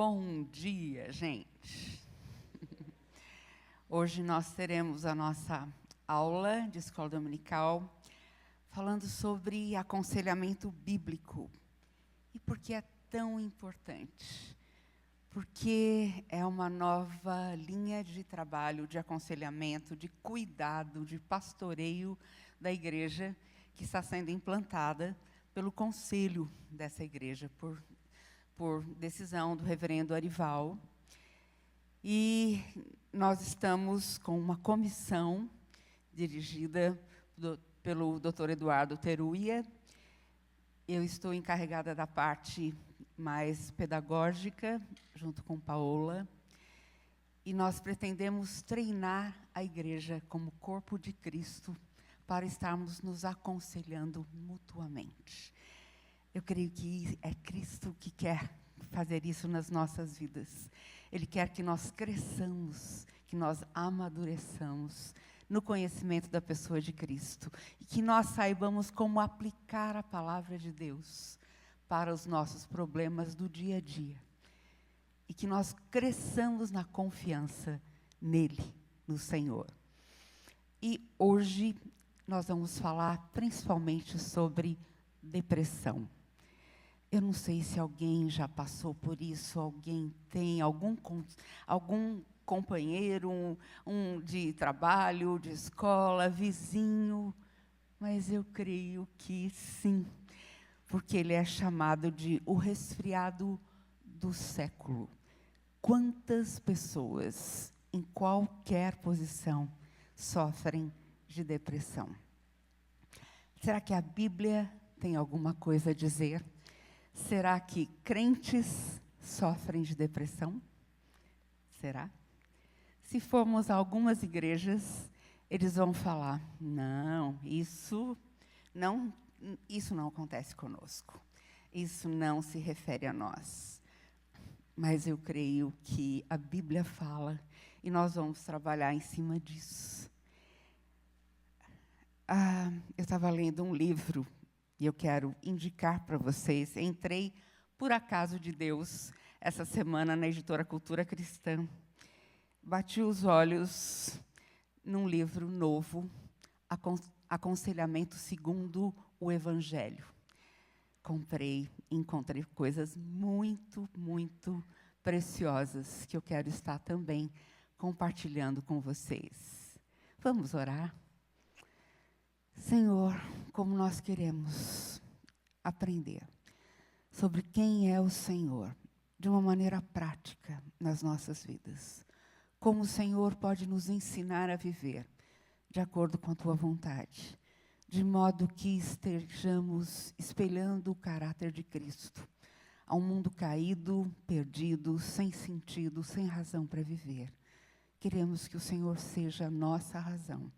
Bom dia, gente. Hoje nós teremos a nossa aula de escola dominical falando sobre aconselhamento bíblico. E por que é tão importante? Porque é uma nova linha de trabalho, de aconselhamento, de cuidado, de pastoreio da igreja que está sendo implantada pelo conselho dessa igreja, por decisão do reverendo Arival. E nós estamos com uma comissão dirigida pelo Dr. Eduardo Teruia. Eu estou encarregada da parte mais pedagógica, junto com Paola. E nós pretendemos treinar a igreja como corpo de Cristo para estarmos nos aconselhando mutuamente. Eu creio que é Cristo que quer fazer isso nas nossas vidas. Ele quer que nós cresçamos, que nós amadureçamos no conhecimento da pessoa de Cristo. E que nós saibamos como aplicar a palavra de Deus para os nossos problemas do dia a dia. E que nós cresçamos na confiança nele, no Senhor. E hoje nós vamos falar principalmente sobre depressão. Eu não sei se alguém já passou por isso, alguém tem algum companheiro, um de trabalho, de escola, vizinho, mas eu creio que sim, porque ele é chamado de o resfriado do século. Quantas pessoas, em qualquer posição, sofrem de depressão? Será que a Bíblia tem alguma coisa a dizer? Será que crentes sofrem de depressão? Será? Se formos a algumas igrejas, eles vão falar, não, isso não acontece conosco. Isso não se refere a nós. Mas eu creio que a Bíblia fala, e nós vamos trabalhar em cima disso. Eu estava lendo um livro, e eu quero indicar para vocês. Entrei, por acaso de Deus, essa semana na editora Cultura Cristã. Bati os olhos num livro novo, Aconselhamento segundo o Evangelho. Comprei, encontrei coisas muito, muito preciosas que eu quero estar também compartilhando com vocês. Vamos orar? Senhor, como nós queremos aprender sobre quem é o Senhor, de uma maneira prática nas nossas vidas. Como o Senhor pode nos ensinar a viver de acordo com a Tua vontade, de modo que estejamos espelhando o caráter de Cristo a um mundo caído, perdido, sem sentido, sem razão para viver. Queremos que o Senhor seja a nossa razão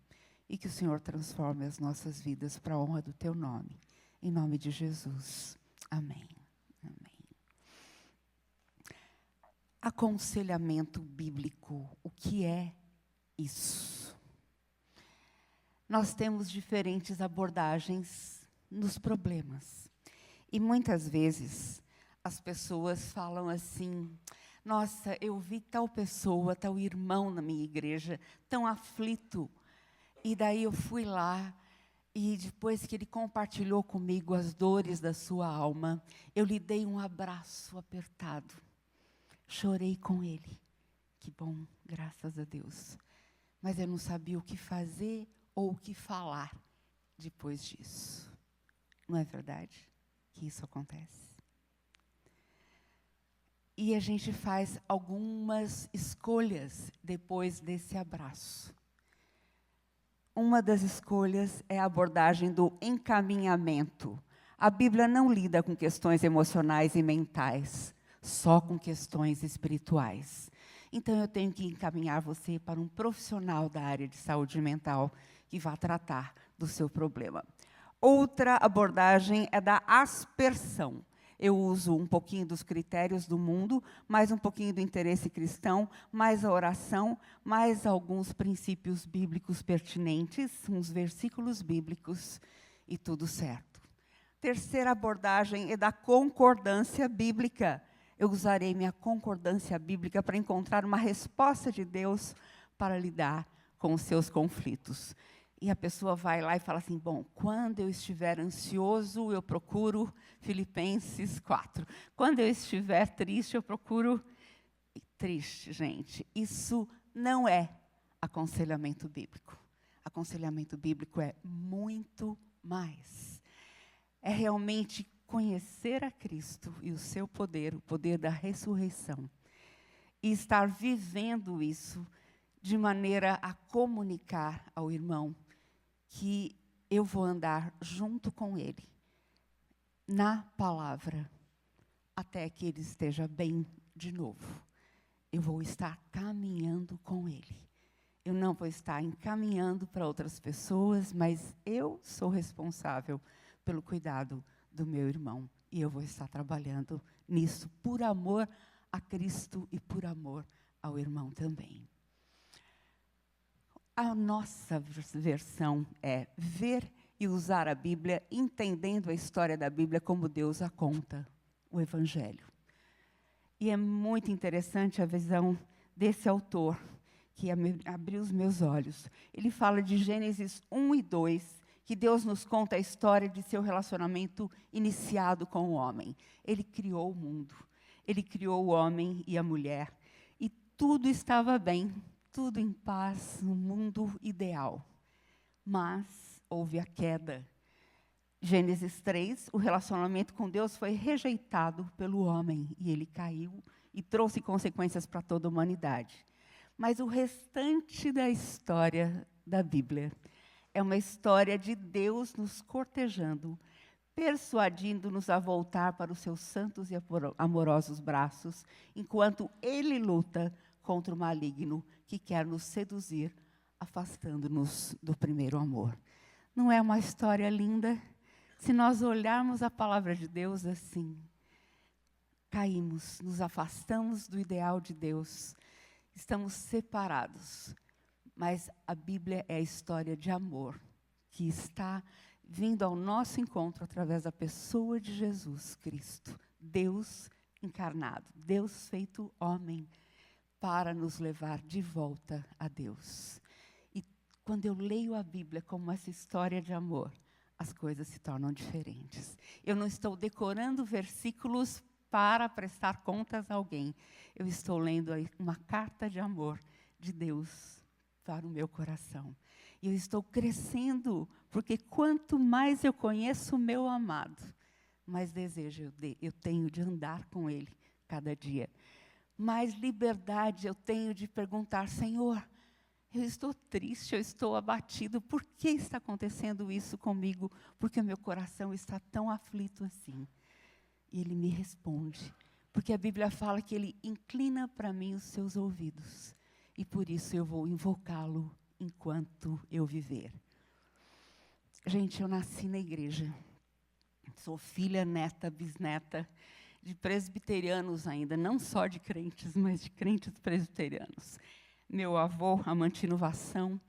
e que o Senhor transforme as nossas vidas para a honra do Teu nome. Em nome de Jesus. Amém. Amém. Aconselhamento bíblico. O que é isso? Nós temos diferentes abordagens nos problemas. E muitas vezes as pessoas falam assim, nossa, eu vi tal pessoa, tal irmão na minha igreja, tão aflito. E daí eu fui lá, e depois que ele compartilhou comigo as dores da sua alma, eu lhe dei um abraço apertado. Chorei com ele. Que bom, graças a Deus. Mas eu não sabia o que fazer ou o que falar depois disso. Não é verdade que isso acontece? E a gente faz algumas escolhas depois desse abraço. Uma das escolhas é a abordagem do encaminhamento. A Bíblia não lida com questões emocionais e mentais, só com questões espirituais. Então, eu tenho que encaminhar você para um profissional da área de saúde mental que vai tratar do seu problema. Outra abordagem é da aspersão. Eu uso um pouquinho dos critérios do mundo, mais um pouquinho do interesse cristão, mais a oração, mais alguns princípios bíblicos pertinentes, uns versículos bíblicos, e tudo certo. Terceira abordagem é da concordância bíblica. eu usarei minha concordância bíblica para encontrar uma resposta de Deus para lidar com os seus conflitos. E a pessoa vai lá e fala assim, bom, quando eu estiver ansioso, eu procuro Filipenses 4. Quando eu estiver triste, eu procuro... Triste, gente. Isso não é aconselhamento bíblico. Aconselhamento bíblico é muito mais. É realmente conhecer a Cristo e o seu poder, o poder da ressurreição. E estar vivendo isso de maneira a comunicar ao irmão que eu vou andar junto com ele, na palavra, até que ele esteja bem de novo. Eu vou estar caminhando com ele. Eu não vou estar encaminhando para outras pessoas, mas eu sou responsável pelo cuidado do meu irmão. E eu vou estar trabalhando nisso por amor a Cristo e por amor ao irmão também. A nossa versão é ver e usar a Bíblia, entendendo a história da Bíblia como Deus a conta, o Evangelho. E é muito interessante a visão desse autor, que abriu os meus olhos. Ele fala de Gênesis 1 e 2, que Deus nos conta a história de seu relacionamento iniciado com o homem. Ele criou o mundo, ele criou o homem e a mulher, e tudo estava bem, tudo em paz, no mundo ideal. Mas houve a queda. Gênesis 3, o relacionamento com Deus foi rejeitado pelo homem, e ele caiu e trouxe consequências para toda a humanidade. Mas o restante da história da Bíblia é uma história de Deus nos cortejando, persuadindo-nos a voltar para os seus santos e amorosos braços, enquanto ele luta contra o maligno que quer nos seduzir, afastando-nos do primeiro amor. Não é uma história linda? Se nós olharmos a palavra de Deus assim, caímos, nos afastamos do ideal de Deus, estamos separados. Mas a Bíblia é a história de amor, que está vindo ao nosso encontro através da pessoa de Jesus Cristo, Deus encarnado, Deus feito homem, para nos levar de volta a Deus. E quando eu leio a Bíblia como essa história de amor, as coisas se tornam diferentes. Eu não estou decorando versículos para prestar contas a alguém. Eu estou lendo uma carta de amor de Deus para o meu coração. E eu estou crescendo, porque quanto mais eu conheço o meu amado, mais desejo eu tenho de andar com ele cada dia. Mais liberdade eu tenho de perguntar, Senhor, eu estou triste, eu estou abatido, por que está acontecendo isso comigo? Porque o meu coração está tão aflito assim. E ele me responde, porque a Bíblia fala que ele inclina para mim os seus ouvidos. E por isso eu vou invocá-lo enquanto eu viver. Gente, eu nasci na igreja. Sou filha, neta, bisneta de presbiterianos ainda, não só de crentes, mas de crentes presbiterianos. Meu avô, Amantino Vassão,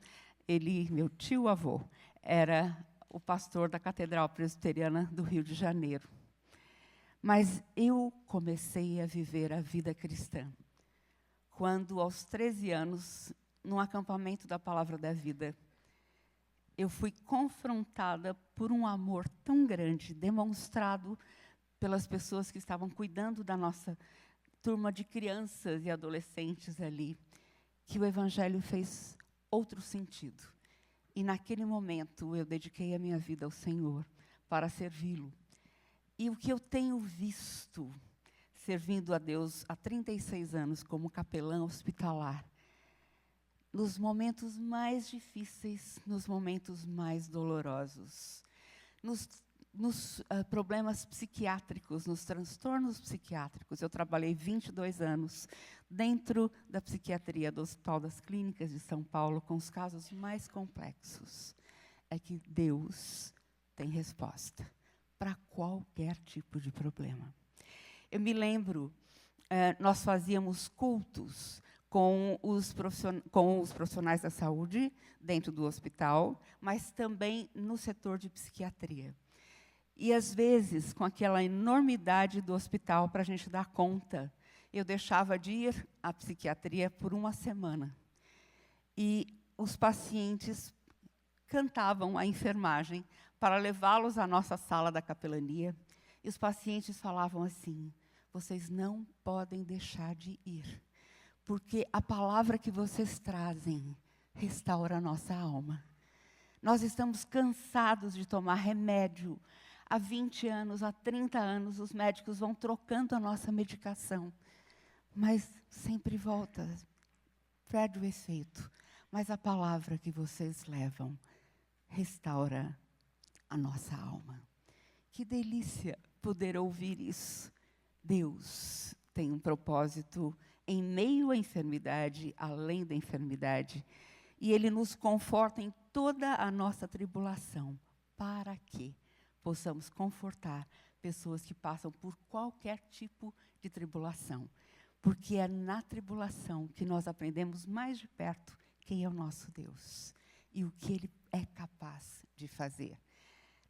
meu tio-avô, era o pastor da Catedral Presbiteriana do Rio de Janeiro. Mas eu comecei a viver a vida cristã quando, aos 13 anos, num acampamento da Palavra da Vida, eu fui confrontada por um amor tão grande, demonstrado pelas pessoas que estavam cuidando da nossa turma de crianças e adolescentes ali, que o Evangelho fez outro sentido. E naquele momento eu dediquei a minha vida ao Senhor para servi-lo. E o que eu tenho visto, servindo a Deus há 36 anos como capelã hospitalar, nos momentos mais difíceis, nos momentos mais dolorosos, nos problemas psiquiátricos, nos transtornos psiquiátricos. Eu trabalhei 22 anos dentro da psiquiatria do Hospital das Clínicas de São Paulo, com os casos mais complexos. É que Deus tem resposta para qualquer tipo de problema. Eu me lembro, nós fazíamos cultos com os profissionais da saúde dentro do hospital, mas também no setor de psiquiatria. E, às vezes, com aquela enormidade do hospital para a gente dar conta, eu deixava de ir à psiquiatria por uma semana. E os pacientes cantavam a enfermagem para levá-los à nossa sala da capelania. E os pacientes falavam assim: vocês não podem deixar de ir, porque a palavra que vocês trazem restaura a nossa alma. Nós estamos cansados de tomar remédio. Há 20 anos, há 30 anos, os médicos vão trocando a nossa medicação, mas sempre volta, perde o efeito. Mas a palavra que vocês levam restaura a nossa alma. Que delícia poder ouvir isso. Deus tem um propósito em meio à enfermidade, além da enfermidade, e Ele nos conforta em toda a nossa tribulação, para que possamos confortar pessoas que passam por qualquer tipo de tribulação, porque é na tribulação que nós aprendemos mais de perto quem é o nosso Deus e o que Ele é capaz de fazer.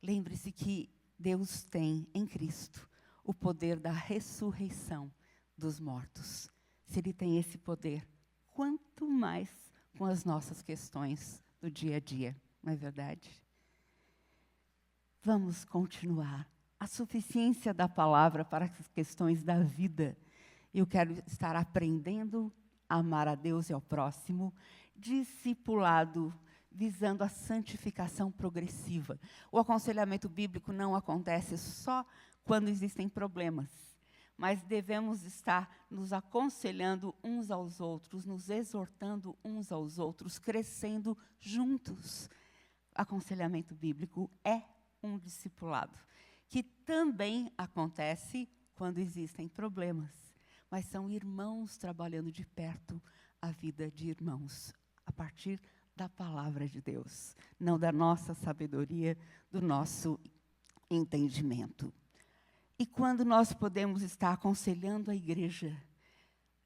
Lembre-se que Deus tem em Cristo o poder da ressurreição dos mortos. Se Ele tem esse poder, quanto mais com as nossas questões do dia a dia, não é verdade? Vamos continuar. A suficiência da palavra para as questões da vida. Eu quero estar aprendendo a amar a Deus e ao próximo, discipulado, visando a santificação progressiva. O aconselhamento bíblico não acontece só quando existem problemas, mas devemos estar nos aconselhando uns aos outros, nos exortando uns aos outros, crescendo juntos. Aconselhamento bíblico é um discipulado, que também acontece quando existem problemas, mas são irmãos trabalhando de perto a vida de irmãos, a partir da palavra de Deus, não da nossa sabedoria, do nosso entendimento. E quando nós podemos estar aconselhando a igreja,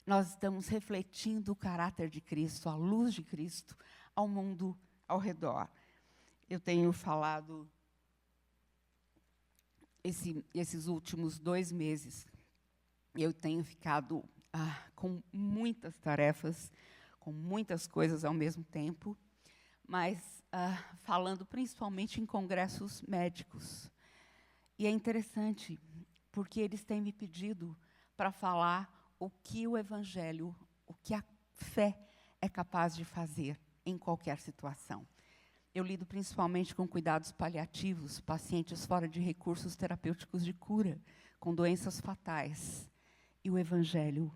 nós estamos refletindo o caráter de Cristo, a luz de Cristo, ao mundo ao redor. Eu tenho falado esses últimos 2 meses, eu tenho ficado com muitas tarefas, com muitas coisas ao mesmo tempo, mas falando principalmente em congressos médicos. E é interessante, porque eles têm me pedido para falar o que o Evangelho, o que a fé é capaz de fazer em qualquer situação. Eu lido principalmente com cuidados paliativos, pacientes fora de recursos terapêuticos de cura, com doenças fatais. E o Evangelho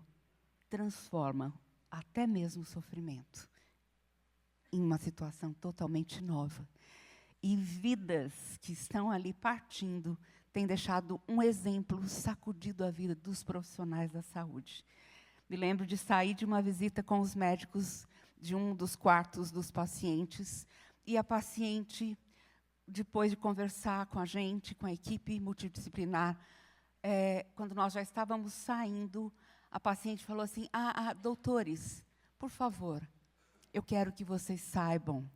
transforma até mesmo o sofrimento em uma situação totalmente nova. E vidas que estão ali partindo têm deixado um exemplo, sacudido a vida dos profissionais da saúde. Me lembro de sair de uma visita com os médicos de um dos quartos dos pacientes, e a paciente, depois de conversar com a gente, com a equipe multidisciplinar, quando nós já estávamos saindo, a paciente falou assim: doutores, por favor, eu quero que vocês saibam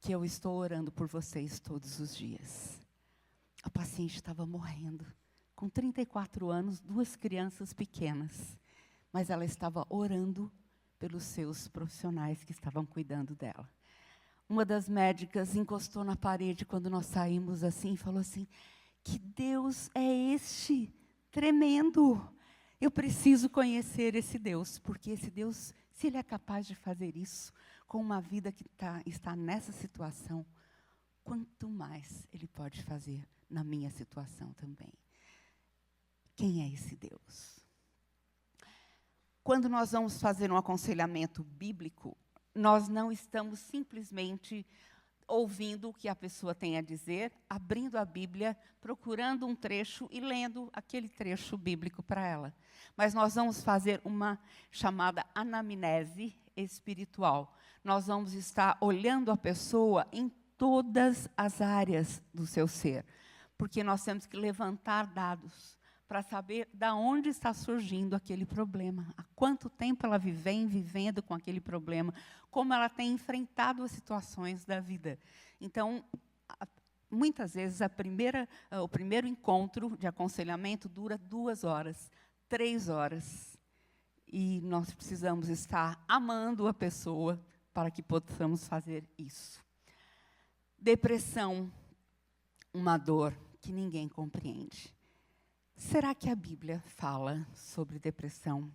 que eu estou orando por vocês todos os dias. A paciente estava morrendo, com 34 anos, 2 crianças pequenas, mas ela estava orando pelos seus profissionais que estavam cuidando dela. Uma das médicas encostou na parede quando nós saímos assim e falou assim: que Deus é este? Tremendo! Eu preciso conhecer esse Deus, porque esse Deus, se Ele é capaz de fazer isso com uma vida que está nessa situação, quanto mais Ele pode fazer na minha situação também. Quem é esse Deus? Quando nós vamos fazer um aconselhamento bíblico, nós não estamos simplesmente ouvindo o que a pessoa tem a dizer, abrindo a Bíblia, procurando um trecho e lendo aquele trecho bíblico para ela. Mas nós vamos fazer uma chamada anamnese espiritual. Nós vamos estar olhando a pessoa em todas as áreas do seu ser, porque nós temos que levantar dados para saber de onde está surgindo aquele problema, há quanto tempo ela vem vivendo com aquele problema, como ela tem enfrentado as situações da vida. Então, muitas vezes, o primeiro encontro de aconselhamento dura 2 horas, 3 horas. E nós precisamos estar amando a pessoa para que possamos fazer isso. Depressão, uma dor que ninguém compreende. Será que a Bíblia fala sobre depressão?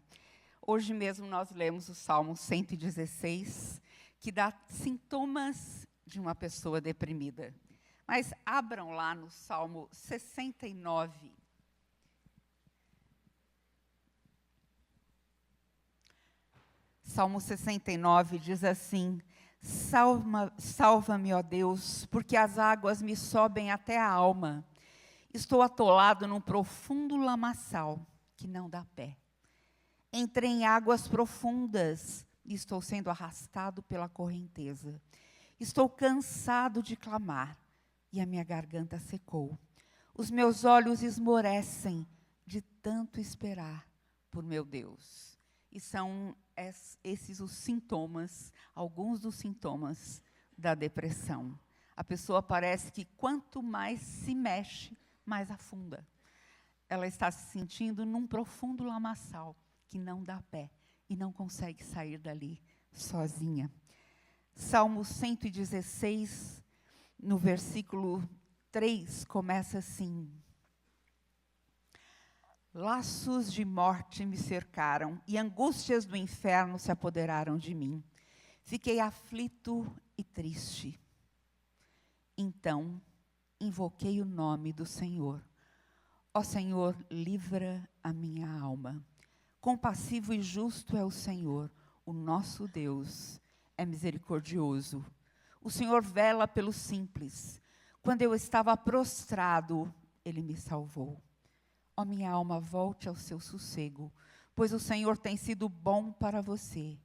Hoje mesmo nós lemos o Salmo 116, que dá sintomas de uma pessoa deprimida. Mas abram lá no Salmo 69. Salmo 69 diz assim: Salva-me, ó Deus, porque as águas me sobem até a alma. Estou atolado num profundo lamaçal que não dá pé. Entrei em águas profundas e estou sendo arrastado pela correnteza. Estou cansado de clamar e a minha garganta secou. Os meus olhos esmorecem de tanto esperar por meu Deus. E são esses os sintomas, alguns dos sintomas da depressão. A pessoa parece que quanto mais se mexe, mais afunda. Ela está se sentindo num profundo lamaçal que não dá pé e não consegue sair dali sozinha. Salmo 116, no versículo 3, começa assim: Laços de morte me cercaram e angústias do inferno se apoderaram de mim. Fiquei aflito e triste. Então, invoquei o nome do Senhor. Ó Senhor, livra a minha alma. Compassivo e justo é o Senhor, o nosso Deus é misericordioso. O Senhor vela pelo simples. Quando eu estava prostrado, Ele me salvou. Ó minha alma, volte ao seu sossego, pois o Senhor tem sido bom para você.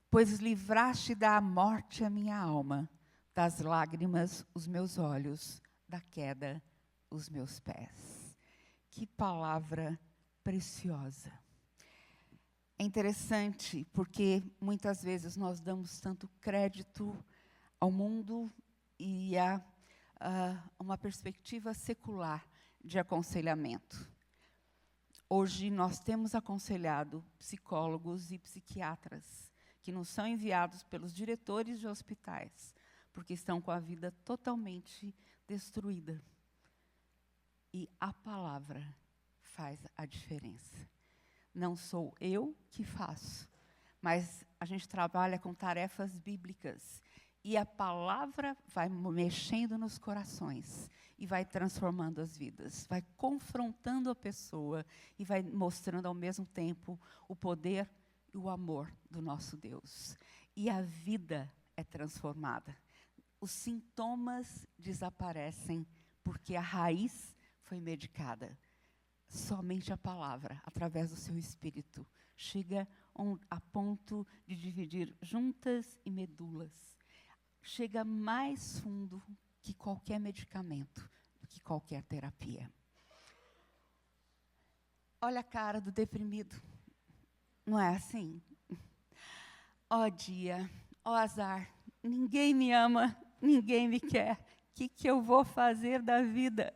Pois livraste da morte a minha alma, das lágrimas os meus olhos, da queda os meus pés. Que palavra preciosa. É interessante porque muitas vezes nós damos tanto crédito ao mundo e a uma perspectiva secular de aconselhamento. Hoje nós temos aconselhado psicólogos e psiquiatras que nos são enviados pelos diretores de hospitais, porque estão com a vida totalmente destruída. E a palavra faz a diferença. Não sou eu que faço, mas a gente trabalha com tarefas bíblicas. E a palavra vai mexendo nos corações e vai transformando as vidas, vai confrontando a pessoa e vai mostrando ao mesmo tempo o poder e o amor do nosso Deus. E a vida é transformada. Os sintomas desaparecem porque a raiz foi medicada. Somente a palavra, através do seu espírito, chega a ponto de dividir juntas e medulas. Chega mais fundo que qualquer medicamento, que qualquer terapia. Olha a cara do deprimido. Não é assim? Ó dia, ó azar, ninguém me ama, ninguém me quer. O que eu vou fazer da vida?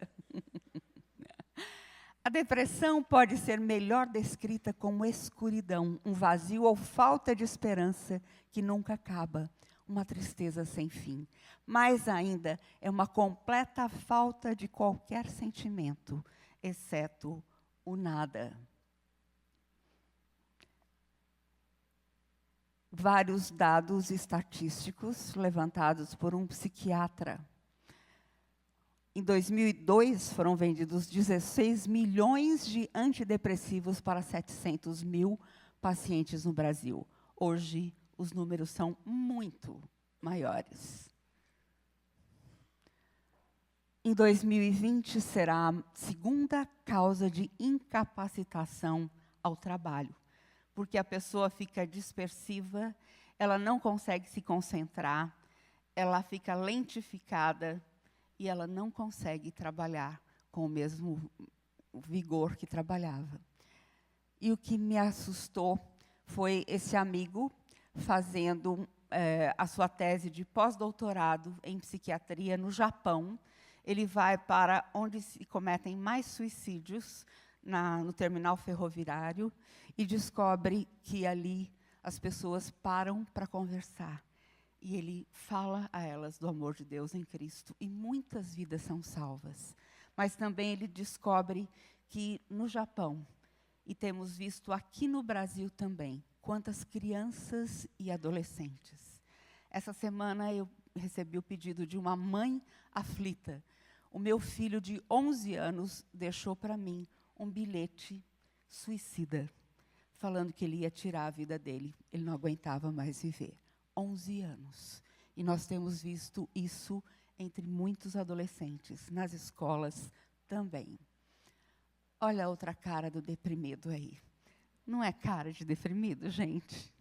A depressão pode ser melhor descrita como escuridão, um vazio ou falta de esperança que nunca acaba, uma tristeza sem fim. Mais ainda, é uma completa falta de qualquer sentimento, exceto o nada. Vários dados estatísticos levantados por um psiquiatra. Em 2002, foram vendidos 16 milhões de antidepressivos para 700 mil pacientes no Brasil. Hoje, os números são muito maiores. Em 2020, será a segunda causa de incapacitação ao trabalho, porque a pessoa fica dispersiva, ela não consegue se concentrar, ela fica lentificada, e ela não consegue trabalhar com o mesmo vigor que trabalhava. E o que me assustou foi esse amigo fazendo a sua tese de pós-doutorado em psiquiatria no Japão. ele vai para onde se cometem mais suicídios, no terminal ferroviário, e descobre que ali as pessoas param para conversar. E ele fala a elas do amor de Deus em Cristo, e muitas vidas são salvas. Mas também ele descobre que no Japão, e temos visto aqui no Brasil também, quantas crianças e adolescentes. Essa semana eu recebi o pedido de uma mãe aflita. O meu filho de 11 anos deixou para mim um bilhete suicida, falando que ele ia tirar a vida dele. Ele não aguentava mais viver. 11 anos. E nós temos visto isso entre muitos adolescentes, nas escolas também. Olha a outra cara do deprimido aí. Não é cara de deprimido, gente?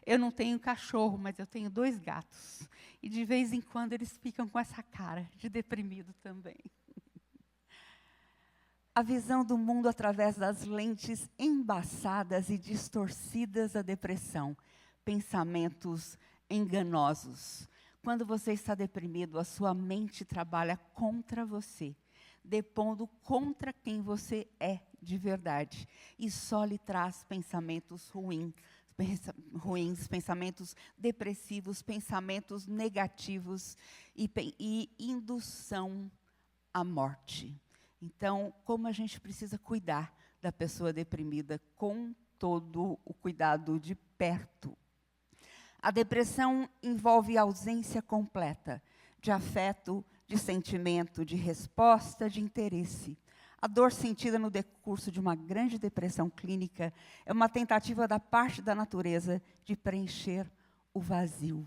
Eu não tenho cachorro, mas eu tenho 2 gatos. E de vez em quando eles ficam com essa cara de deprimido também. A visão do mundo através das lentes embaçadas e distorcidas da depressão. Pensamentos enganosos. Quando você está deprimido, a sua mente trabalha contra você, depondo contra quem você é de verdade. E só lhe traz pensamentos ruins, pensamentos depressivos, pensamentos negativos e indução à morte. Então, como a gente precisa cuidar da pessoa deprimida com todo o cuidado de perto. A depressão envolve ausência completa de afeto, de sentimento, de resposta, de interesse. A dor sentida no decurso de uma grande depressão clínica é uma tentativa da parte da natureza de preencher o vazio.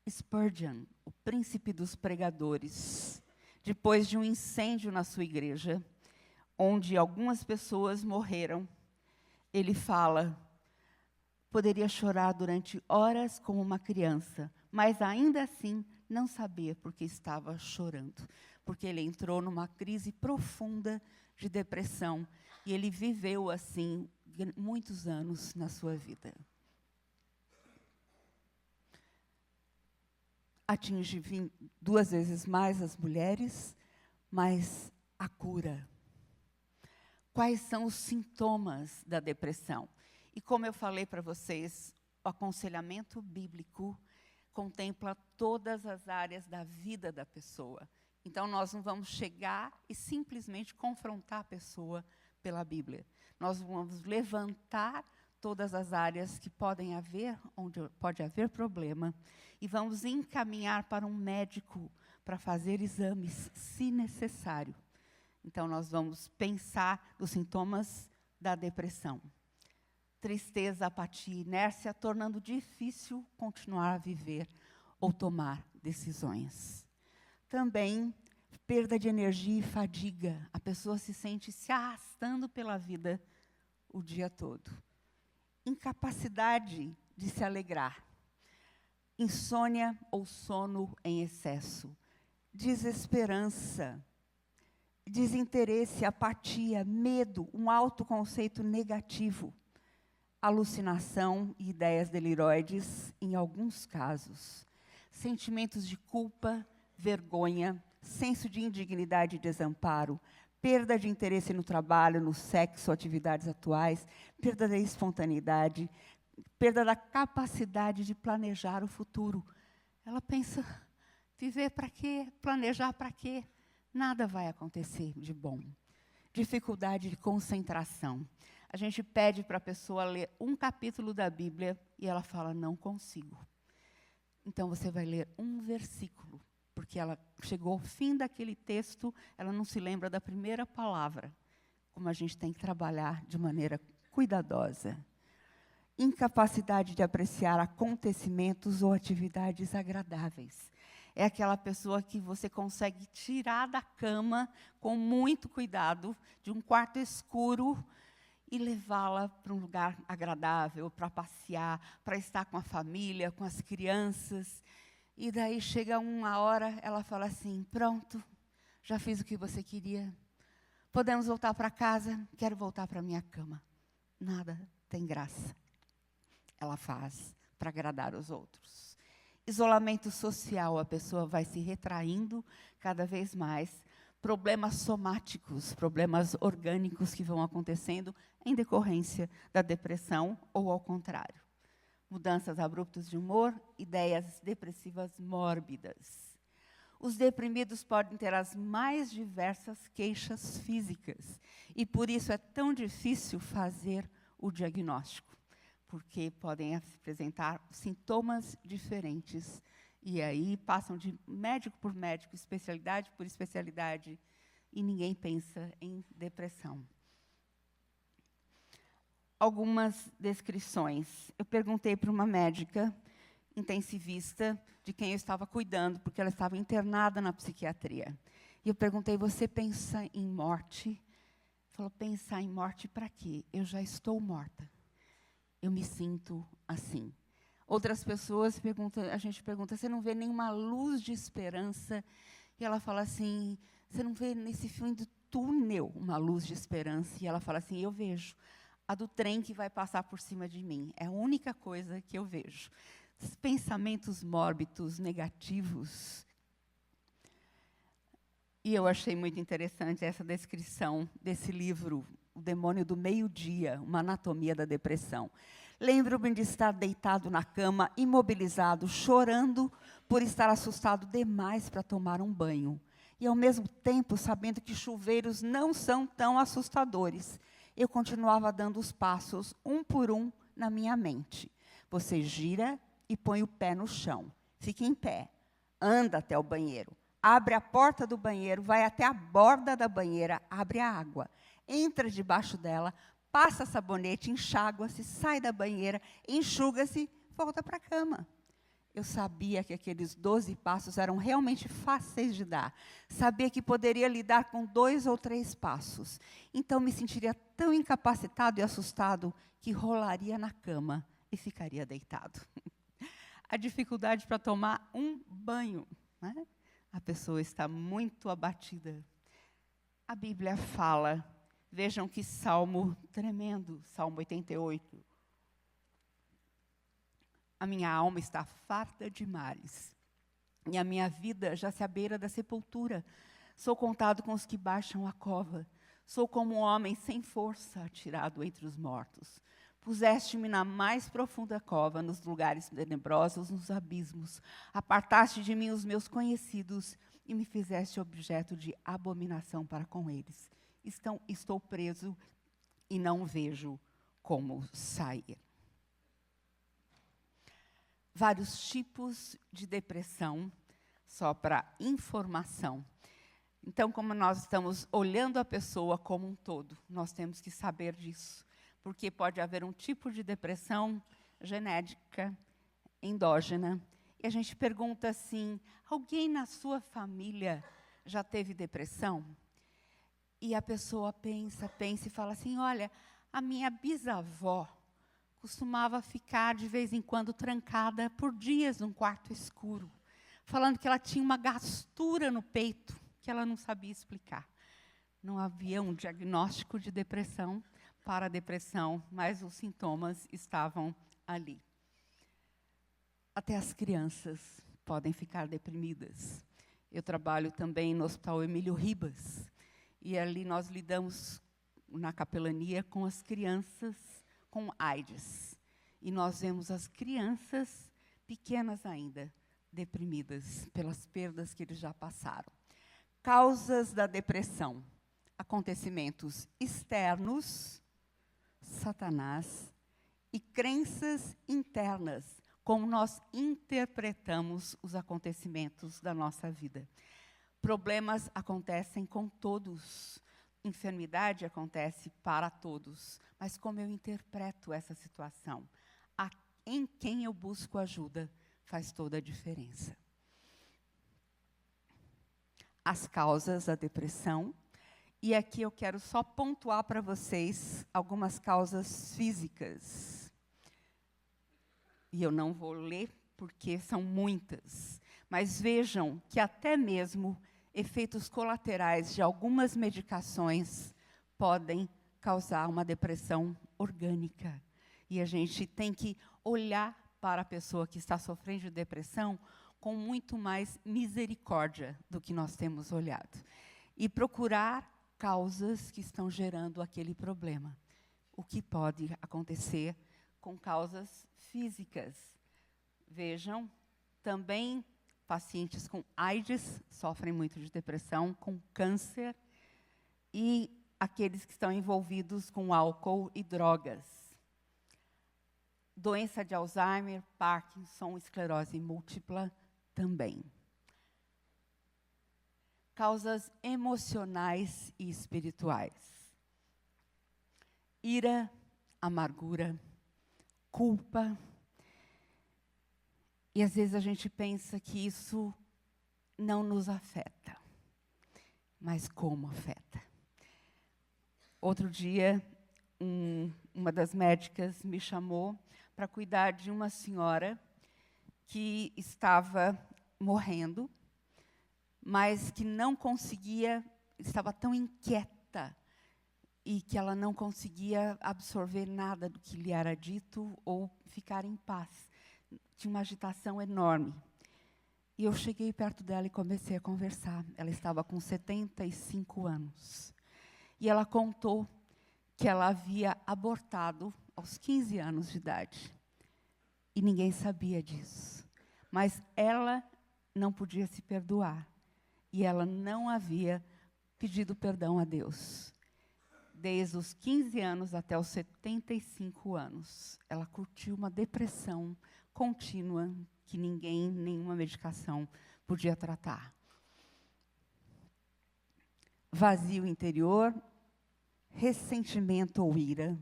Spurgeon, o príncipe dos pregadores, depois de um incêndio na sua igreja, onde algumas pessoas morreram, ele fala: poderia chorar durante horas como uma criança, mas ainda assim não sabia por que estava chorando, porque ele entrou numa crise profunda de depressão, e ele viveu assim muitos anos na sua vida. Atinge 2 vezes mais as mulheres, mas a cura. Quais são os sintomas da depressão? E como eu falei para vocês, o aconselhamento bíblico contempla todas as áreas da vida da pessoa. Então, nós não vamos chegar e simplesmente confrontar a pessoa pela Bíblia. Nós vamos levantar todas as áreas que podem haver, onde pode haver problema, e vamos encaminhar para um médico para fazer exames, se necessário. Então, nós vamos pensar nos sintomas da depressão. Tristeza, apatia, inércia, tornando difícil continuar a viver ou tomar decisões. Também, perda de energia e fadiga. A pessoa se sente se arrastando pela vida o dia todo. Incapacidade de se alegrar. Insônia ou sono em excesso. Desesperança. Desinteresse, apatia, medo, um autoconceito negativo. Alucinação e ideias deliroides, em alguns casos. Sentimentos de culpa, vergonha, senso de indignidade e desamparo, perda de interesse no trabalho, no sexo, atividades atuais, perda da espontaneidade, perda da capacidade de planejar o futuro. Ela pensa, viver para quê? Planejar para quê? Nada vai acontecer de bom. Dificuldade de concentração. A gente pede para a pessoa ler um capítulo da Bíblia e ela fala, não consigo. Então, você vai ler um versículo, porque ela chegou ao fim daquele texto, ela não se lembra da primeira palavra. Como a gente tem que trabalhar de maneira cuidadosa. Incapacidade de apreciar acontecimentos ou atividades agradáveis. É aquela pessoa que você consegue tirar da cama com muito cuidado, de um quarto escuro, e levá-la para um lugar agradável, para passear, para estar com a família, com as crianças. E daí chega uma hora, ela fala assim, pronto, já fiz o que você queria. Podemos voltar para casa? Quero voltar para a minha cama. Nada tem graça. Ela faz para agradar os outros. Isolamento social, a pessoa vai se retraindo cada vez mais. Problemas somáticos, problemas orgânicos que vão acontecendo em decorrência da depressão ou ao contrário. Mudanças abruptas de humor, ideias depressivas mórbidas. Os deprimidos podem ter as mais diversas queixas físicas e por isso é tão difícil fazer o diagnóstico, porque podem apresentar sintomas diferentes e aí passam de médico por médico, especialidade por especialidade e ninguém pensa em depressão. Algumas descrições. Eu perguntei para uma médica intensivista de quem eu estava cuidando, porque ela estava internada na psiquiatria. E eu perguntei, você pensa em morte? Falou, pensar em morte para quê? Eu já estou morta. Eu me sinto assim. Outras pessoas perguntam, a gente pergunta, você não vê nenhuma luz de esperança? E ela fala assim, você não vê nesse fim do túnel uma luz de esperança? E ela fala assim, eu vejo. A do trem que vai passar por cima de mim. É a única coisa que eu vejo. Esses pensamentos mórbidos, negativos. E eu achei muito interessante essa descrição desse livro, O Demônio do Meio-Dia, uma anatomia da depressão. Lembro-me de estar deitado na cama, imobilizado, chorando por estar assustado demais para tomar um banho. E, ao mesmo tempo, sabendo que chuveiros não são tão assustadores. Eu continuava dando os passos, um por um, na minha mente. Você gira e põe o pé no chão. Fica em pé. Anda até o banheiro. Abre a porta do banheiro, vai até a borda da banheira, abre a água. Entra debaixo dela, passa sabonete, enxágua-se, sai da banheira, enxuga-se, volta para a cama. Eu sabia que aqueles 12 passos eram realmente fáceis de dar. Sabia que poderia lidar com 2 ou 3 passos. Então, me sentiria tão incapacitado e assustado que rolaria na cama e ficaria deitado. A dificuldade para tomar um banho, né? A pessoa está muito abatida. A Bíblia fala, vejam que salmo tremendo, Salmo 88. A minha alma está farta de males, e a minha vida já se à beira da sepultura. Sou contado com os que baixam a cova. Sou como um homem sem força, atirado entre os mortos. Puseste-me na mais profunda cova, nos lugares tenebrosos, nos abismos. Apartaste de mim os meus conhecidos e me fizeste objeto de abominação para com eles. Estou preso e não vejo como sair. Vários tipos de depressão, só para informação. Então, como nós estamos olhando a pessoa como um todo, nós temos que saber disso. Porque pode haver um tipo de depressão genética, endógena. E a gente pergunta assim, alguém na sua família já teve depressão? E a pessoa pensa e fala assim, olha, a minha bisavó costumava ficar de vez em quando trancada por dias num quarto escuro, falando que ela tinha uma gastura no peito, que ela não sabia explicar. Não havia um diagnóstico de depressão para a depressão, mas os sintomas estavam ali. Até as crianças podem ficar deprimidas. Eu trabalho também no Hospital Emílio Ribas, e ali nós lidamos na capelania com as crianças com AIDS. E nós vemos as crianças pequenas ainda, deprimidas pelas perdas que eles já passaram. Causas da depressão. Acontecimentos externos, Satanás, e crenças internas, como nós interpretamos os acontecimentos da nossa vida. Problemas acontecem com todos. Enfermidade acontece para todos. Mas como eu interpreto essa situação? Em quem eu busco ajuda faz toda a diferença. As causas da depressão. E aqui eu quero só pontuar para vocês algumas causas físicas. E eu não vou ler, porque são muitas. Mas vejam que até mesmo efeitos colaterais de algumas medicações podem causar uma depressão orgânica. E a gente tem que olhar para a pessoa que está sofrendo de depressão com muito mais misericórdia do que nós temos olhado. E procurar causas que estão gerando aquele problema. O que pode acontecer com causas físicas. Vejam, também pacientes com AIDS sofrem muito de depressão, com câncer, e aqueles que estão envolvidos com álcool e drogas. Doença de Alzheimer, Parkinson, esclerose múltipla também. Causas emocionais e espirituais. Ira, amargura, culpa. E às vezes a gente pensa que isso não nos afeta. Mas como afeta? Outro dia, uma das médicas me chamou para cuidar de uma senhora que estava morrendo, mas que não conseguia, estava tão inquieta, e que ela não conseguia absorver nada do que lhe era dito ou ficar em paz. Tinha uma agitação enorme. E eu cheguei perto dela e comecei a conversar. Ela estava com 75 anos. E ela contou que ela havia abortado aos 15 anos de idade. E ninguém sabia disso. Mas ela não podia se perdoar. E ela não havia pedido perdão a Deus. Desde os 15 anos até os 75 anos, ela curtiu uma depressão contínua que ninguém, nenhuma medicação podia tratar. Vazio interior, ressentimento ou ira,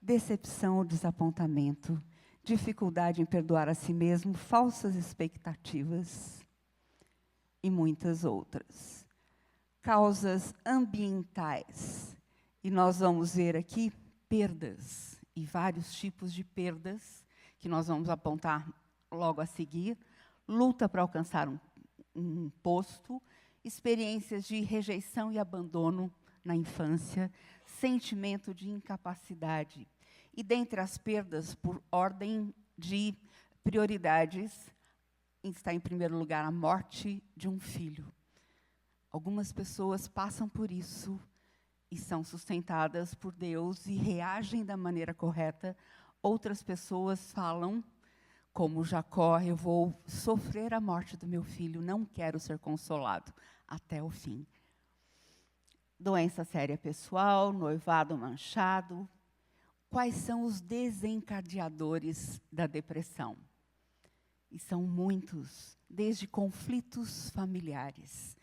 decepção ou desapontamento, dificuldade em perdoar a si mesmo, falsas expectativas e muitas outras. Causas ambientais. E nós vamos ver aqui perdas, e vários tipos de perdas, que nós vamos apontar logo a seguir. Luta para alcançar um posto, experiências de rejeição e abandono na infância, sentimento de incapacidade. E dentre as perdas, por ordem de prioridades, está em primeiro lugar a morte de um filho. Algumas pessoas passam por isso e são sustentadas por Deus e reagem da maneira correta. Outras pessoas falam, como Jacó: eu vou sofrer a morte do meu filho, não quero ser consolado até o fim. Doença séria pessoal, noivado manchado. Quais são os desencadeadores da depressão? E são muitos, desde conflitos familiares.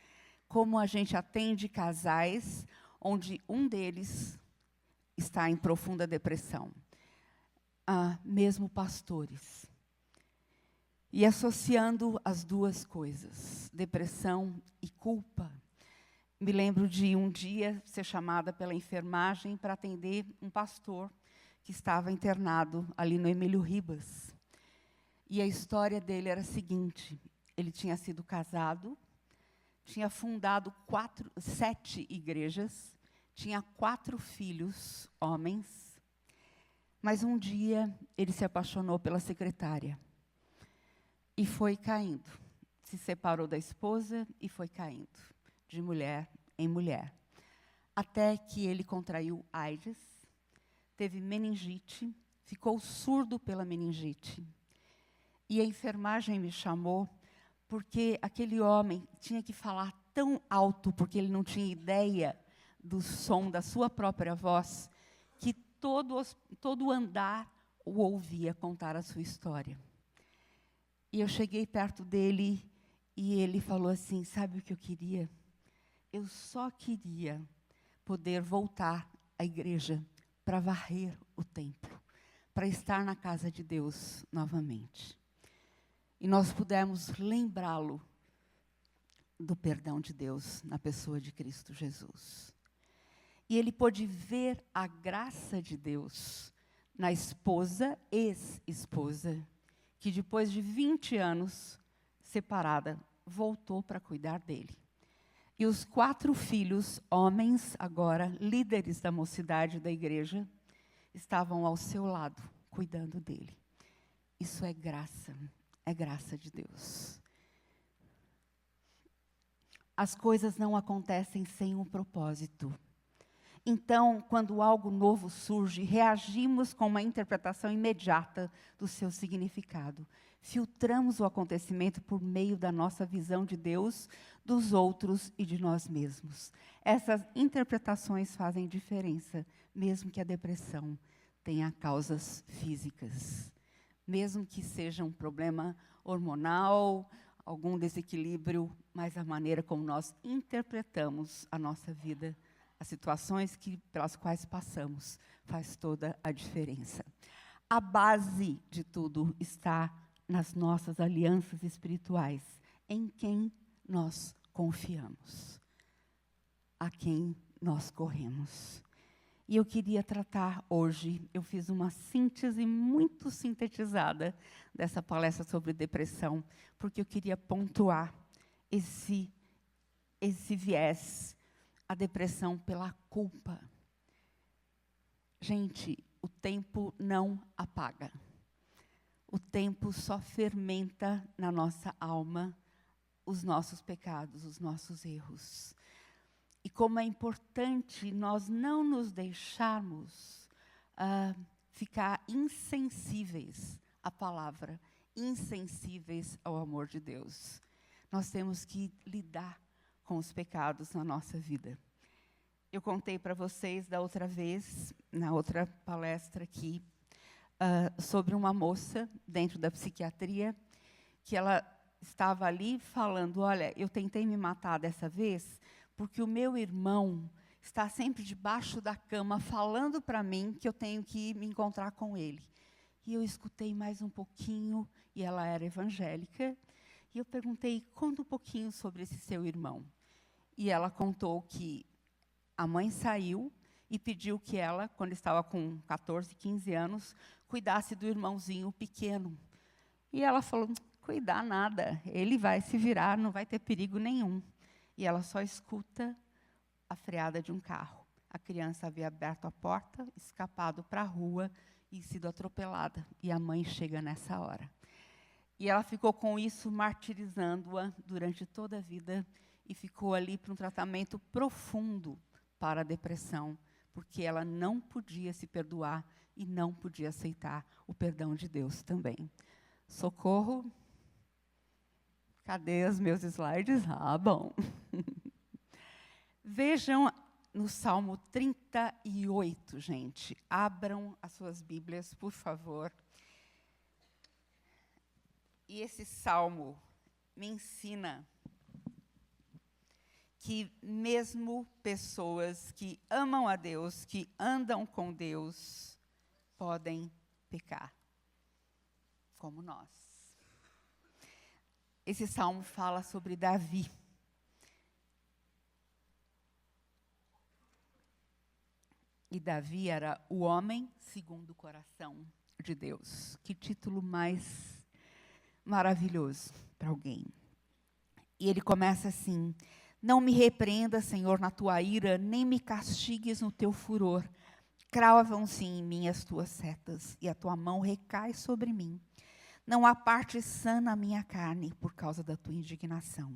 Como a gente atende casais onde um deles está em profunda depressão. Mesmo pastores. E associando as duas coisas, depressão e culpa. Me lembro de um dia ser chamada pela enfermagem para atender um pastor que estava internado ali no Emílio Ribas. E a história dele era a seguinte: ele tinha sido casado, tinha fundado 7 igrejas, tinha 4 filhos, homens, mas um dia ele se apaixonou pela secretária e foi caindo. Se separou da esposa e foi caindo, de mulher em mulher. Até que ele contraiu AIDS, teve meningite, ficou surdo pela meningite. E a enfermagem me chamou porque aquele homem tinha que falar tão alto, porque ele não tinha ideia do som da sua própria voz, que todo andar o ouvia contar a sua história. E eu cheguei perto dele e ele falou assim: sabe o que eu queria? Eu só queria poder voltar à igreja para varrer o templo, para estar na casa de Deus novamente. E nós pudemos lembrá-lo do perdão de Deus na pessoa de Cristo Jesus. E ele pôde ver a graça de Deus na esposa, ex-esposa, que depois de 20 anos separada, voltou para cuidar dele. E os 4 filhos, homens agora, líderes da mocidade da igreja, estavam ao seu lado, cuidando dele. Isso é graça de Deus. As coisas não acontecem sem um propósito. Então, quando algo novo surge, reagimos com uma interpretação imediata do seu significado. Filtramos o acontecimento por meio da nossa visão de Deus, dos outros e de nós mesmos. Essas interpretações fazem diferença, mesmo que a depressão tenha causas físicas. Mesmo que seja um problema hormonal, algum desequilíbrio, mas a maneira como nós interpretamos a nossa vida, as situações pelas quais passamos, faz toda a diferença. A base de tudo está nas nossas alianças espirituais, em quem nós confiamos, a quem nós corremos. E eu queria tratar hoje, eu fiz uma síntese muito sintetizada dessa palestra sobre depressão, porque eu queria pontuar esse viés, a depressão pela culpa. Gente, o tempo não apaga. O tempo só fermenta na nossa alma os nossos pecados, os nossos erros. E como é importante nós não nos deixarmos ficar insensíveis à palavra, insensíveis ao amor de Deus. Nós temos que lidar com os pecados na nossa vida. Eu contei para vocês da outra vez, na outra palestra aqui, sobre uma moça dentro da psiquiatria, que ela estava ali falando, olha, eu tentei me matar dessa vez, porque o meu irmão está sempre debaixo da cama falando para mim que eu tenho que me encontrar com ele. E eu escutei mais um pouquinho, e ela era evangélica, e eu perguntei, conta um pouquinho sobre esse seu irmão. E ela contou que a mãe saiu e pediu que ela, quando estava com 14, 15 anos, cuidasse do irmãozinho pequeno. E ela falou, cuidar nada, ele vai se virar, não vai ter perigo nenhum. E ela só escuta a freada de um carro. A criança havia aberto a porta, escapado para a rua e sido atropelada. E a mãe chega nessa hora. E ela ficou com isso, martirizando-a durante toda a vida, e ficou ali para um tratamento profundo para a depressão, porque ela não podia se perdoar e não podia aceitar o perdão de Deus também. Socorro! Cadê os meus slides? Ah, bom. Vejam no Salmo 38, gente. Abram as suas Bíblias, por favor. E esse salmo me ensina que mesmo pessoas que amam a Deus, que andam com Deus, podem pecar, como nós. Esse salmo fala sobre Davi. E Davi era o homem segundo o coração de Deus. Que título mais maravilhoso para alguém. E ele começa assim, não me repreenda, Senhor, na tua ira, nem me castigues no teu furor. Cravam-se em mim as tuas setas, e a tua mão recai sobre mim. Não há parte sã na minha carne, por causa da tua indignação.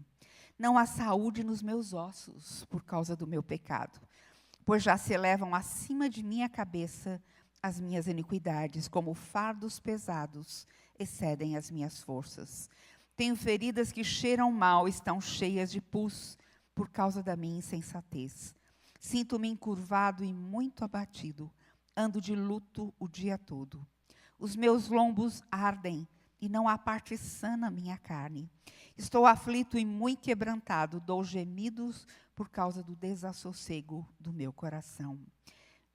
Não há saúde nos meus ossos, por causa do meu pecado. Pois já se elevam acima de minha cabeça as minhas iniquidades, como fardos pesados excedem as minhas forças. Tenho feridas que cheiram mal, estão cheias de pus, por causa da minha insensatez. Sinto-me encurvado e muito abatido, ando de luto o dia todo. Os meus lombos ardem, e não há parte sã na minha carne. Estou aflito e muito quebrantado, dou gemidos por causa do desassossego do meu coração.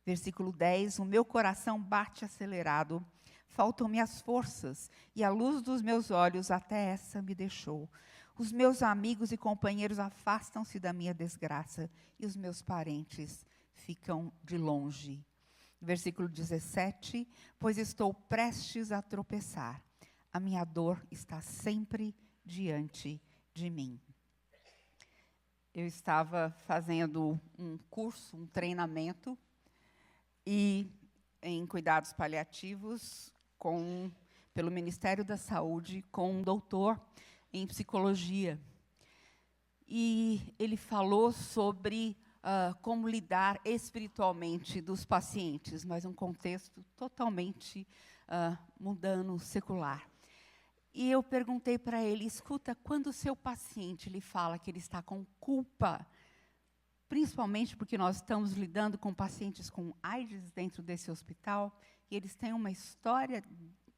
Versículo 10, o meu coração bate acelerado, faltam-me as forças, e a luz dos meus olhos até essa me deixou. Os meus amigos e companheiros afastam-se da minha desgraça, e os meus parentes ficam de longe. Versículo 17, pois estou prestes a tropeçar. A minha dor está sempre diante de mim. Eu estava fazendo um curso, um treinamento, e em cuidados paliativos, com pelo Ministério da Saúde com um doutor em psicologia. E ele falou sobre como lidar espiritualmente dos pacientes, mas um contexto totalmente mundano, secular. E eu perguntei para ele, escuta, quando o seu paciente lhe fala que ele está com culpa, principalmente porque nós estamos lidando com pacientes com AIDS dentro desse hospital, e eles têm uma história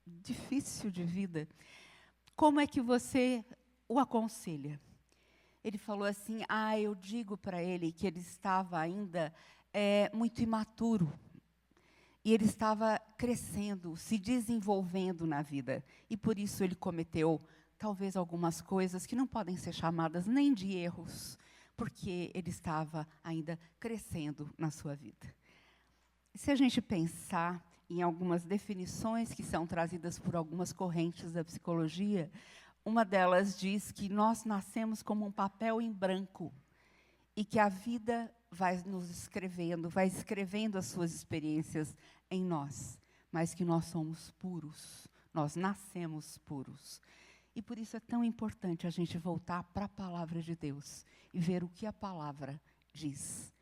difícil de vida, como é que você o aconselha? Ele falou assim, eu digo para ele que ele estava ainda muito imaturo, e ele estava crescendo, se desenvolvendo na vida, e por isso ele cometeu talvez algumas coisas que não podem ser chamadas nem de erros, porque ele estava ainda crescendo na sua vida. Se a gente pensar em algumas definições que são trazidas por algumas correntes da psicologia, uma delas diz que nós nascemos como um papel em branco e que a vida vai nos escrevendo, vai escrevendo as suas experiências em nós, mas que nós somos puros, nós nascemos puros. E por isso é tão importante a gente voltar para a palavra de Deus e ver o que a palavra diz.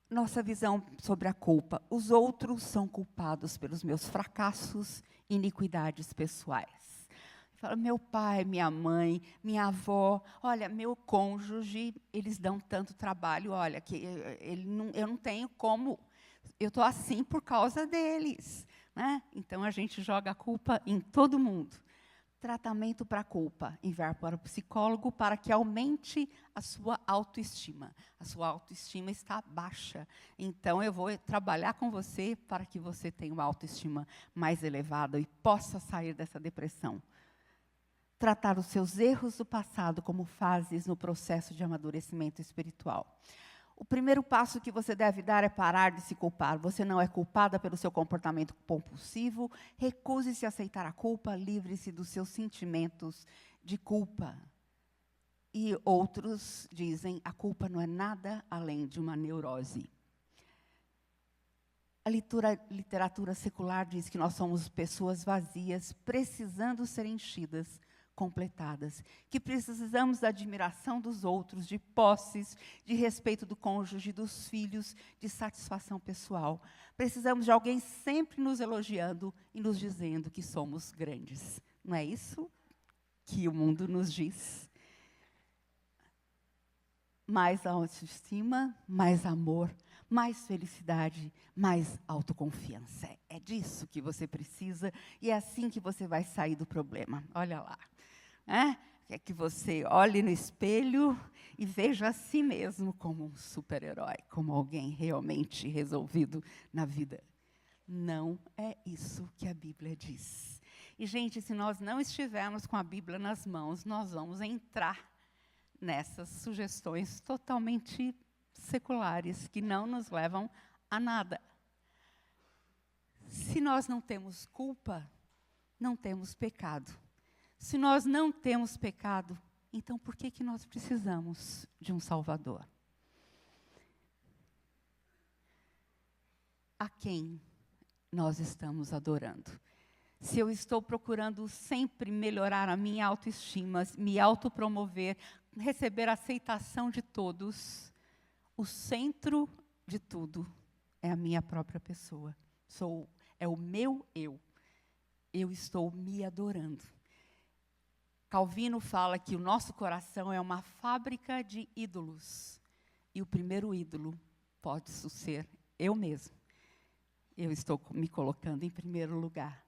Nossa visão sobre a culpa. Os outros são culpados pelos meus fracassos e iniquidades pessoais. Fala, meu pai, minha mãe, minha avó, olha, meu cônjuge, eles dão tanto trabalho, olha, que eu não tenho como, eu estou assim por causa deles. Né? Então, a gente joga a culpa em todo mundo. Tratamento para a culpa, enviar para o psicólogo para que aumente a sua autoestima. A sua autoestima está baixa. Então, eu vou trabalhar com você para que você tenha uma autoestima mais elevada e possa sair dessa depressão. Tratar os seus erros do passado como fases no processo de amadurecimento espiritual. O primeiro passo que você deve dar é parar de se culpar. Você não é culpada pelo seu comportamento compulsivo. Recuse-se a aceitar a culpa, livre-se dos seus sentimentos de culpa. E outros dizem, a culpa não é nada além de uma neurose. A literatura secular diz que nós somos pessoas vazias, precisando ser enchidas, completadas, que precisamos da admiração dos outros, de posses, de respeito do cônjuge, dos filhos, de satisfação pessoal. Precisamos de alguém sempre nos elogiando e nos dizendo que somos grandes. Não é isso que o mundo nos diz? Mais autoestima, mais amor, mais felicidade, mais autoconfiança. É disso que você precisa e é assim que você vai sair do problema. Olha lá. Quer que você olhe no espelho e veja a si mesmo como um super-herói, como alguém realmente resolvido na vida. Não é isso que a Bíblia diz. E, gente, se nós não estivermos com a Bíblia nas mãos, nós vamos entrar nessas sugestões totalmente seculares, que não nos levam a nada. Se nós não temos culpa, não temos pecado. Se nós não temos pecado, então por que nós precisamos de um Salvador? A quem nós estamos adorando? Se eu estou procurando sempre melhorar a minha autoestima, me autopromover, receber a aceitação de todos, o centro de tudo é a minha própria pessoa. É o meu eu. Eu estou me adorando. Calvino fala que o nosso coração é uma fábrica de ídolos. E o primeiro ídolo pode ser eu mesmo. Eu estou me colocando em primeiro lugar.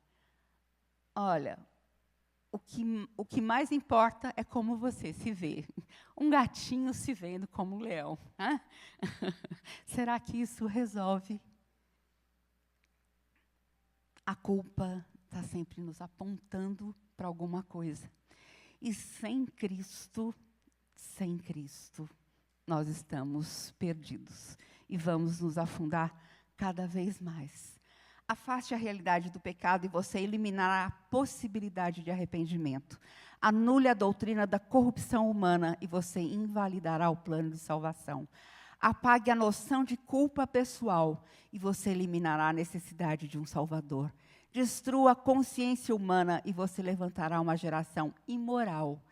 Olha, o que mais importa é como você se vê. Um gatinho se vendo como um leão. Né? Será que isso resolve? A culpa está sempre nos apontando para alguma coisa. E sem Cristo, nós estamos perdidos. E vamos nos afundar cada vez mais. Afaste a realidade do pecado e você eliminará a possibilidade de arrependimento. Anule a doutrina da corrupção humana e você invalidará o plano de salvação. Apague a noção de culpa pessoal e você eliminará a necessidade de um Salvador. Destrua a consciência humana e você levantará uma geração imoral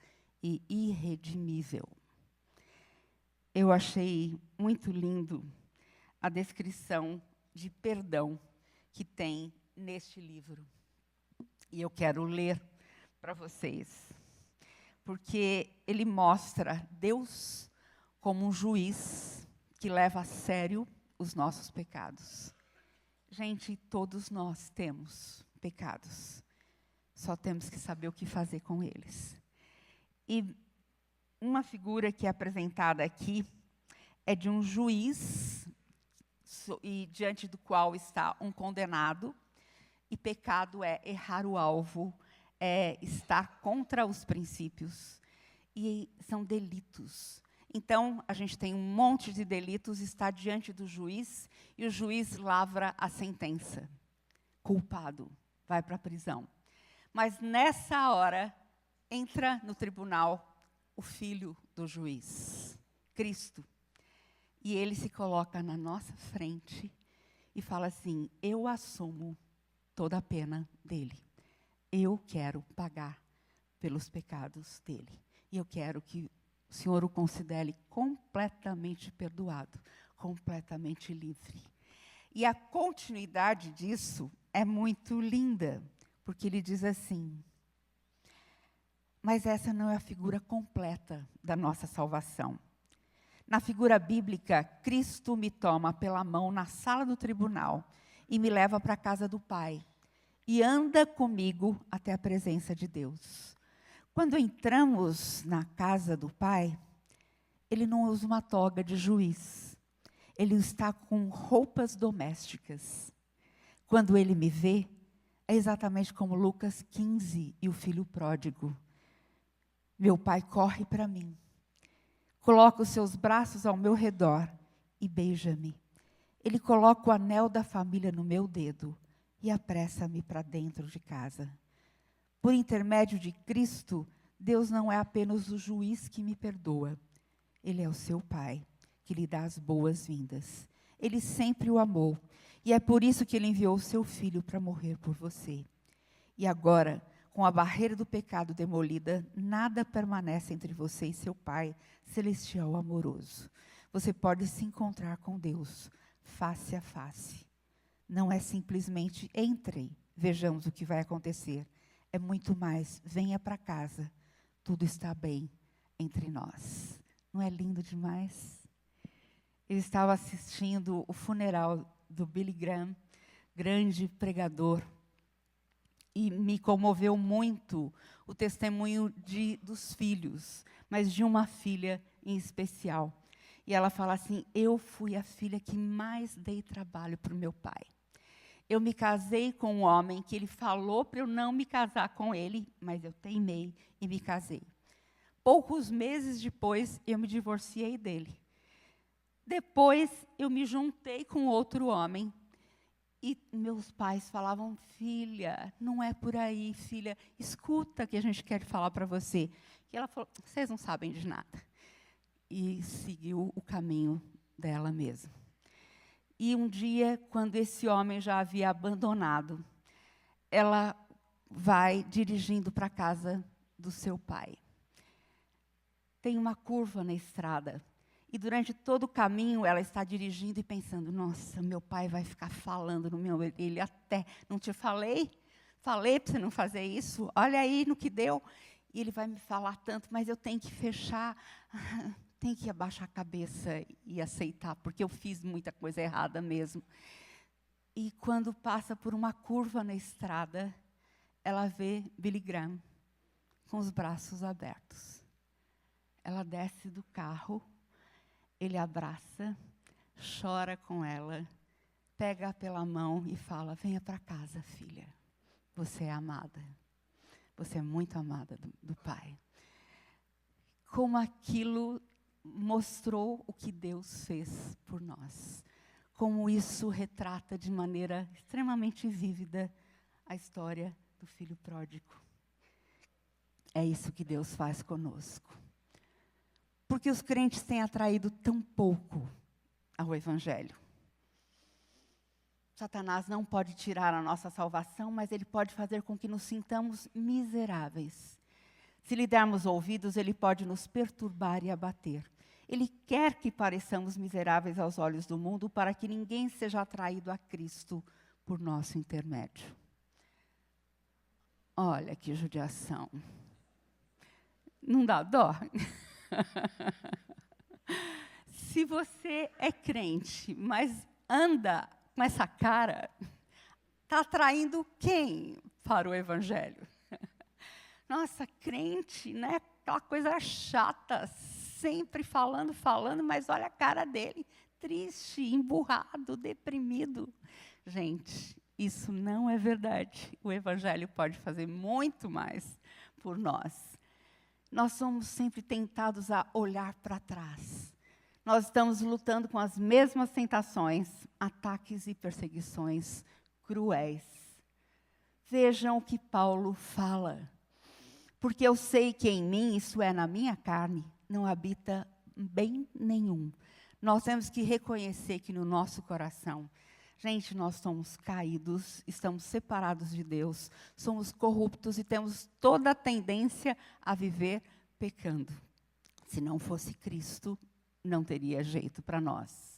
e irredimível. Eu achei muito lindo a descrição de perdão que tem neste livro. E eu quero ler para vocês, porque ele mostra Deus como um juiz que leva a sério os nossos pecados. Gente, todos nós temos pecados, só temos que saber o que fazer com eles. E uma figura que é apresentada aqui é de um juiz, e diante do qual está um condenado, e pecado é errar o alvo, é estar contra os princípios, e são delitos. Então, a gente tem um monte de delitos, está diante do juiz, e o juiz lavra a sentença. Culpado, vai para a prisão. Mas nessa hora, entra no tribunal o filho do juiz, Cristo. E ele se coloca na nossa frente e fala assim: eu assumo toda a pena dele. Eu quero pagar pelos pecados dele. E eu quero que o Senhor o considere completamente perdoado, completamente livre. E a continuidade disso é muito linda, porque ele diz assim: mas essa não é a figura completa da nossa salvação. Na figura bíblica, Cristo me toma pela mão na sala do tribunal e me leva para a casa do Pai e anda comigo até a presença de Deus. Quando entramos na casa do Pai, ele não usa uma toga de juiz. Ele está com roupas domésticas. Quando ele me vê, é exatamente como Lucas 15 e o filho pródigo. Meu pai corre para mim, coloca os seus braços ao meu redor e beija-me. Ele coloca o anel da família no meu dedo e apressa-me para dentro de casa. Por intermédio de Cristo, Deus não é apenas o juiz que me perdoa. Ele é o seu Pai, que lhe dá as boas-vindas. Ele sempre o amou, e é por isso que ele enviou o seu Filho para morrer por você. E agora, com a barreira do pecado demolida, nada permanece entre você e seu Pai celestial amoroso. Você pode se encontrar com Deus, face a face. Não é simplesmente entrem, vejamos o que vai acontecer. É muito mais, venha para casa, tudo está bem entre nós. Não é lindo demais? Eu estava assistindo o funeral do Billy Graham, grande pregador, e me comoveu muito o testemunho dos filhos, mas de uma filha em especial. E ela fala assim: eu fui a filha que mais dei trabalho para o meu pai. Eu me casei com um homem que ele falou para eu não me casar com ele, mas eu teimei e me casei. Poucos meses depois, eu me divorciei dele. Depois, eu me juntei com outro homem. E meus pais falavam: filha, não é por aí, filha. Escuta que a gente quer falar para você. E ela falou: vocês não sabem de nada. E seguiu o caminho dela mesma. E um dia, quando esse homem já havia abandonado, ela vai dirigindo para a casa do seu pai. Tem uma curva na estrada. E durante todo o caminho, ela está dirigindo e pensando: nossa, meu pai vai ficar falando no meu orelho até, não te falei? Falei para você não fazer isso? Olha aí no que deu. E ele vai me falar tanto, mas eu tenho que fechar, tenho que abaixar a cabeça e aceitar, porque eu fiz muita coisa errada mesmo. E quando passa por uma curva na estrada, ela vê Billy Graham com os braços abertos. Ela desce do carro, ele abraça, chora com ela, pega pela mão e fala: venha para casa, filha. Você é amada. Você é muito amada do Pai. Como aquilo mostrou o que Deus fez por nós. Como isso retrata de maneira extremamente vívida a história do filho pródigo. É isso que Deus faz conosco. Porque os crentes têm atraído tão pouco ao Evangelho. Satanás não pode tirar a nossa salvação, mas ele pode fazer com que nos sintamos miseráveis. Se lhe dermos ouvidos, ele pode nos perturbar e abater. Ele quer que pareçamos miseráveis aos olhos do mundo, para que ninguém seja atraído a Cristo por nosso intermédio. Olha que judiação. Não dá dó? Se você é crente, mas anda com essa cara, está atraindo quem para o Evangelho? Nossa, crente, né? Aquela coisa chata, sempre falando, mas olha a cara dele, triste, emburrado, deprimido. Gente, isso não é verdade. O Evangelho pode fazer muito mais por nós. Nós somos sempre tentados a olhar para trás. Nós estamos lutando com as mesmas tentações, ataques e perseguições cruéis. Vejam o que Paulo fala. Porque eu sei que em mim, isso é, na minha carne, não habita bem nenhum. Nós temos que reconhecer que no nosso coração, gente, nós somos caídos, estamos separados de Deus, somos corruptos e temos toda a tendência a viver pecando. Se não fosse Cristo, não teria jeito para nós.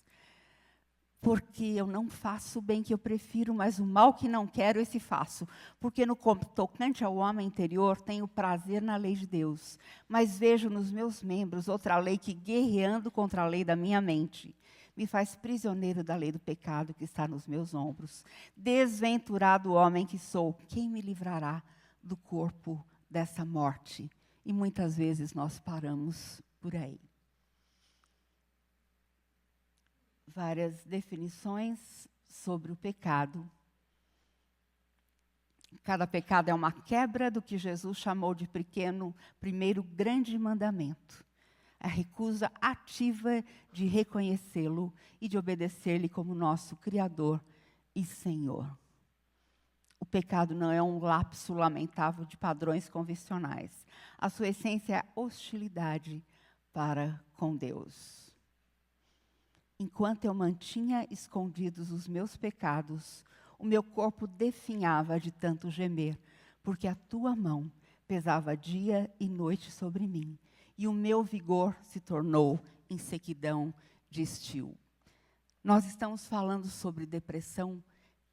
Porque eu não faço o bem que eu prefiro, mas o mal que não quero, esse faço. Porque no tocante ao homem interior, tenho prazer na lei de Deus. Mas vejo nos meus membros outra lei que, guerreando contra a lei da minha mente, me faz prisioneiro da lei do pecado que está nos meus ombros. Desventurado homem que sou, quem me livrará do corpo dessa morte? E muitas vezes nós paramos por aí. Várias definições sobre o pecado. Cada pecado é uma quebra do que Jesus chamou de primeiro grande mandamento. A recusa ativa de reconhecê-lo e de obedecer-lhe como nosso Criador e Senhor. O pecado não é um lapso lamentável de padrões convencionais. A sua essência é a hostilidade para com Deus. Enquanto eu mantinha escondidos os meus pecados, o meu corpo definhava de tanto gemer, porque a tua mão pesava dia e noite sobre mim, e o meu vigor se tornou em sequidão de estio. Nós estamos falando sobre depressão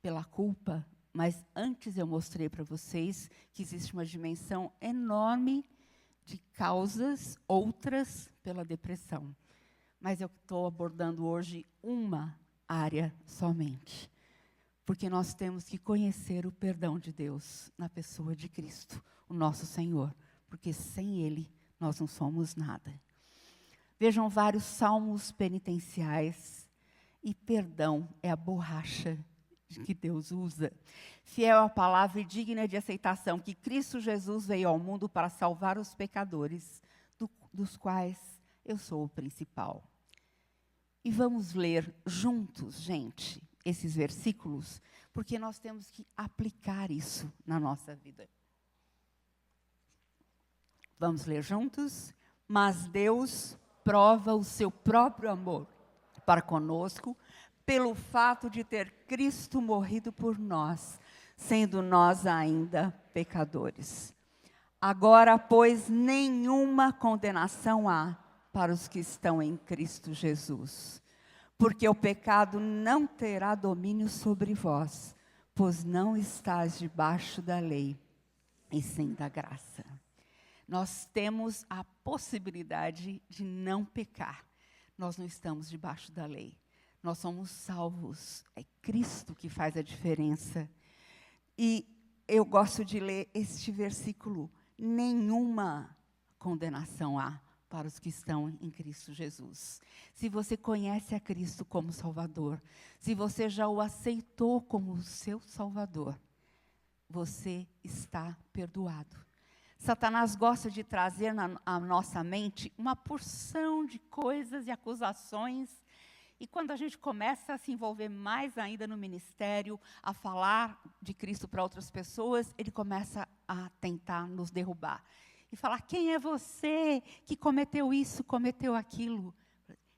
pela culpa, mas antes eu mostrei para vocês que existe uma dimensão enorme de causas, outras pela depressão. Mas eu estou abordando hoje uma área somente. Porque nós temos que conhecer o perdão de Deus na pessoa de Cristo, o nosso Senhor. Porque sem Ele, nós não somos nada. Vejam vários salmos penitenciais. E perdão é a borracha que Deus usa. Fiel à palavra e digna de aceitação, que Cristo Jesus veio ao mundo para salvar os pecadores, dos quais eu sou o principal. E vamos ler juntos, gente, esses versículos, porque nós temos que aplicar isso na nossa vida. Vamos ler juntos? Mas Deus prova o seu próprio amor para conosco, pelo fato de ter Cristo morrido por nós, sendo nós ainda pecadores. Agora, pois, nenhuma condenação há para os que estão em Cristo Jesus. Porque o pecado não terá domínio sobre vós, pois não estás debaixo da lei, e sim da graça. Nós temos a possibilidade de não pecar. Nós não estamos debaixo da lei. Nós somos salvos. É Cristo que faz a diferença. E eu gosto de ler este versículo. Nenhuma condenação há para os que estão em Cristo Jesus. Se você conhece a Cristo como Salvador, se você já o aceitou como o seu Salvador, você está perdoado. Satanás gosta de trazer à nossa mente uma porção de coisas e acusações, e quando a gente começa a se envolver mais ainda no ministério, a falar de Cristo para outras pessoas, ele começa a tentar nos derrubar. E falar, quem é você que cometeu isso, cometeu aquilo?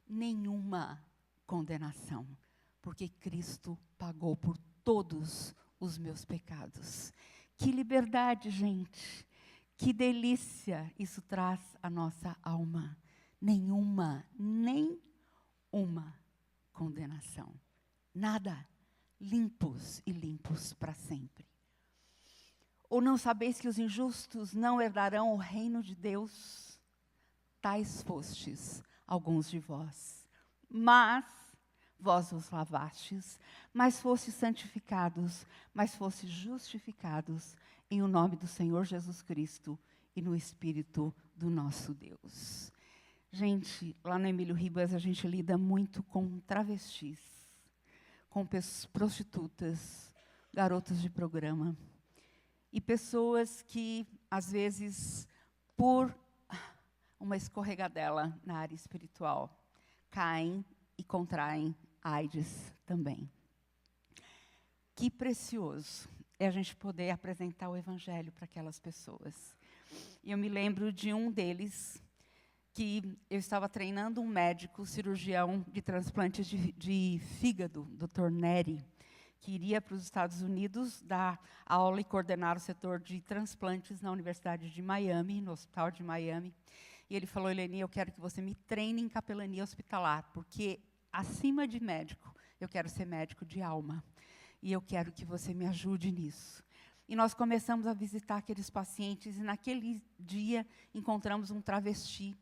Nenhuma condenação porque Cristo pagou por todos os meus pecados. Que liberdade, gente! Que delícia isso traz à nossa alma. Nenhuma, nem uma condenação. Nada. Limpos e limpos para sempre. Ou não sabeis que os injustos não herdarão o reino de Deus? Tais fostes alguns de vós. Mas vós os lavastes, mas fostes santificados, mas fostes justificados em o nome do Senhor Jesus Cristo e no Espírito do nosso Deus. Gente, lá no Emílio Ribas a gente lida muito com travestis, com prostitutas, garotas de programa, e pessoas que, às vezes, por uma escorregadela na área espiritual, caem e contraem AIDS também. Que precioso é a gente poder apresentar o Evangelho para aquelas pessoas. E eu me lembro de um deles, que eu estava treinando um médico, cirurgião de transplantes de fígado, Dr. Neri, que iria para os Estados Unidos dar aula e coordenar o setor de transplantes na Universidade de Miami, no Hospital de Miami. E ele falou: Eleni, eu quero que você me treine em capelania hospitalar, porque, acima de médico, eu quero ser médico de alma. E eu quero que você me ajude nisso. E nós começamos a visitar aqueles pacientes, e naquele dia encontramos um travesti,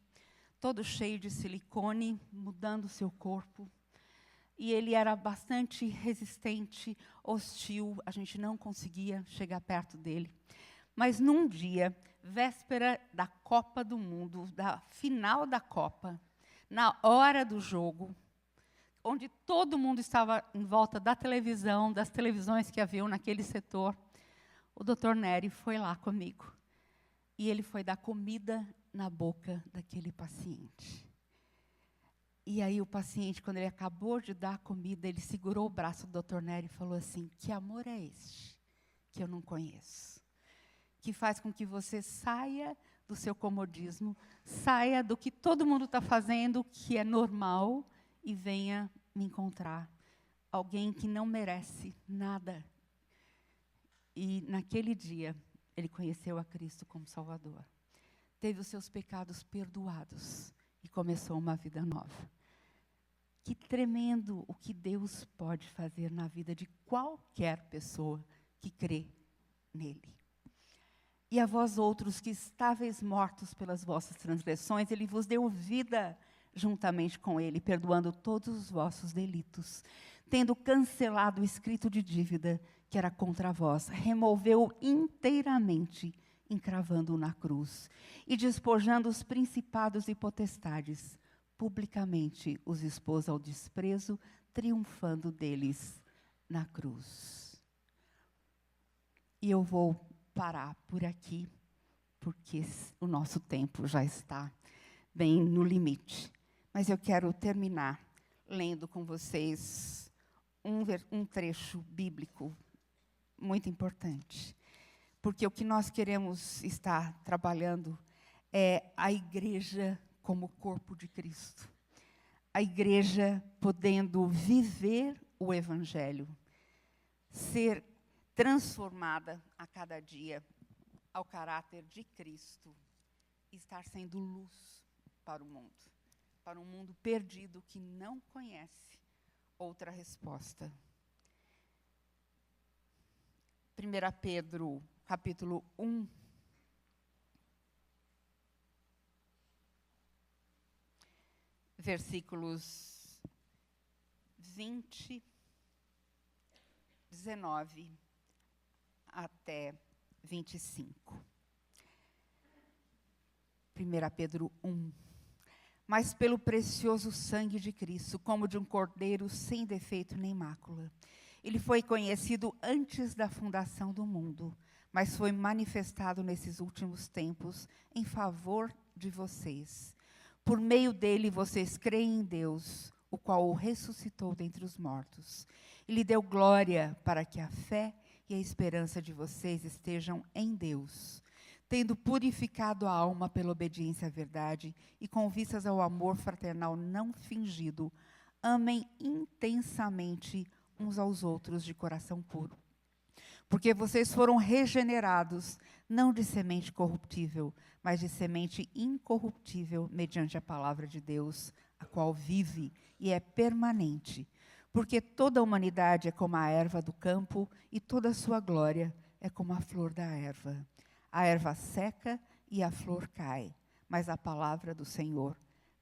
todo cheio de silicone, mudando o seu corpo. E ele era bastante resistente, hostil, a gente não conseguia chegar perto dele. Mas num dia, véspera da Copa do Mundo, da final da Copa, na hora do jogo, onde todo mundo estava em volta da televisão, das televisões que haviam naquele setor, o Dr. Neri foi lá comigo. E ele foi dar comida na boca daquele paciente. E aí o paciente, quando ele acabou de dar a comida, ele segurou o braço do Dr. Neri e falou assim: que amor é este que eu não conheço? Que faz com que você saia do seu comodismo, saia do que todo mundo está fazendo, que é normal, e venha me encontrar. Alguém que não merece nada. E naquele dia, ele conheceu a Cristo como Salvador. Teve os seus pecados perdoados e começou uma vida nova. Que tremendo o que Deus pode fazer na vida de qualquer pessoa que crê nele. E a vós outros que estáveis mortos pelas vossas transgressões, ele vos deu vida juntamente com ele, perdoando todos os vossos delitos, tendo cancelado o escrito de dívida que era contra vós, removeu inteiramente, encravando-o na cruz, e despojando os principados e potestades, publicamente os expôs ao desprezo, triunfando deles na cruz. E eu vou parar por aqui, porque o nosso tempo já está bem no limite. Mas eu quero terminar lendo com vocês um trecho bíblico muito importante. Porque o que nós queremos estar trabalhando é a igreja como corpo de Cristo. A igreja podendo viver o Evangelho, ser transformada a cada dia ao caráter de Cristo, estar sendo luz para o um mundo perdido que não conhece outra resposta. 1 Pedro, capítulo 1, versículos 20, 19 até 25. 1 Pedro 1. Mas pelo precioso sangue de Cristo, como de um cordeiro sem defeito nem mácula, ele foi conhecido antes da fundação do mundo, mas foi manifestado nesses últimos tempos em favor de vocês. Por meio dele, vocês creem em Deus, o qual o ressuscitou dentre os mortos. E lhe deu glória para que a fé e a esperança de vocês estejam em Deus, tendo purificado a alma pela obediência à verdade e com vistas ao amor fraternal não fingido, amem intensamente uns aos outros de coração puro. Porque vocês foram regenerados, não de semente corruptível, mas de semente incorruptível, mediante a palavra de Deus, a qual vive e é permanente. Porque toda a humanidade é como a erva do campo, e toda a sua glória é como a flor da erva. A erva seca e a flor cai, mas a palavra do Senhor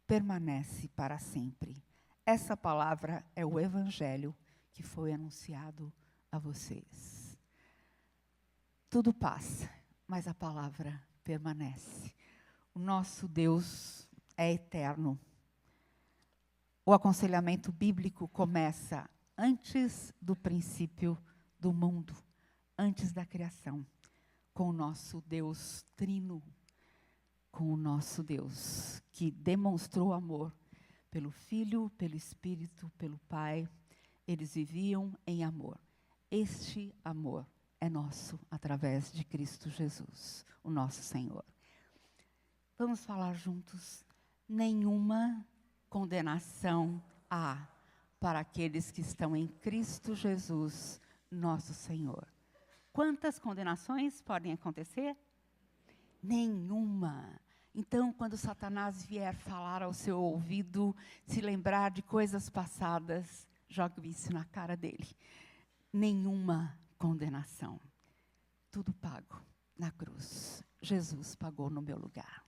permanece para sempre. Essa palavra é o evangelho que foi anunciado a vocês. Tudo passa, mas a palavra permanece. O nosso Deus é eterno. O aconselhamento bíblico começa antes do princípio do mundo, antes da criação, com o nosso Deus trino, com o nosso Deus que demonstrou amor pelo Filho, pelo Espírito, pelo Pai. Eles viviam em amor. Este amor é nosso através de Cristo Jesus, o nosso Senhor. Vamos falar juntos. Nenhuma condenação há para aqueles que estão em Cristo Jesus, nosso Senhor. Quantas condenações podem acontecer? Nenhuma. Então, quando Satanás vier falar ao seu ouvido, se lembrar de coisas passadas, jogue isso na cara dele. Nenhuma condenação. Tudo pago na cruz. Jesus pagou no meu lugar.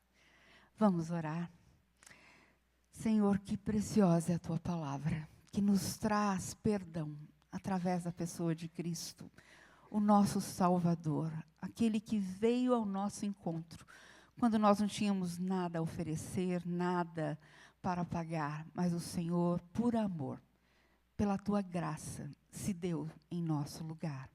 Vamos orar. Senhor, que preciosa é a tua palavra, que nos traz perdão através da pessoa de Cristo, o nosso Salvador, aquele que veio ao nosso encontro, quando nós não tínhamos nada a oferecer, nada para pagar, mas o Senhor, por amor, pela tua graça, se deu em nosso lugar,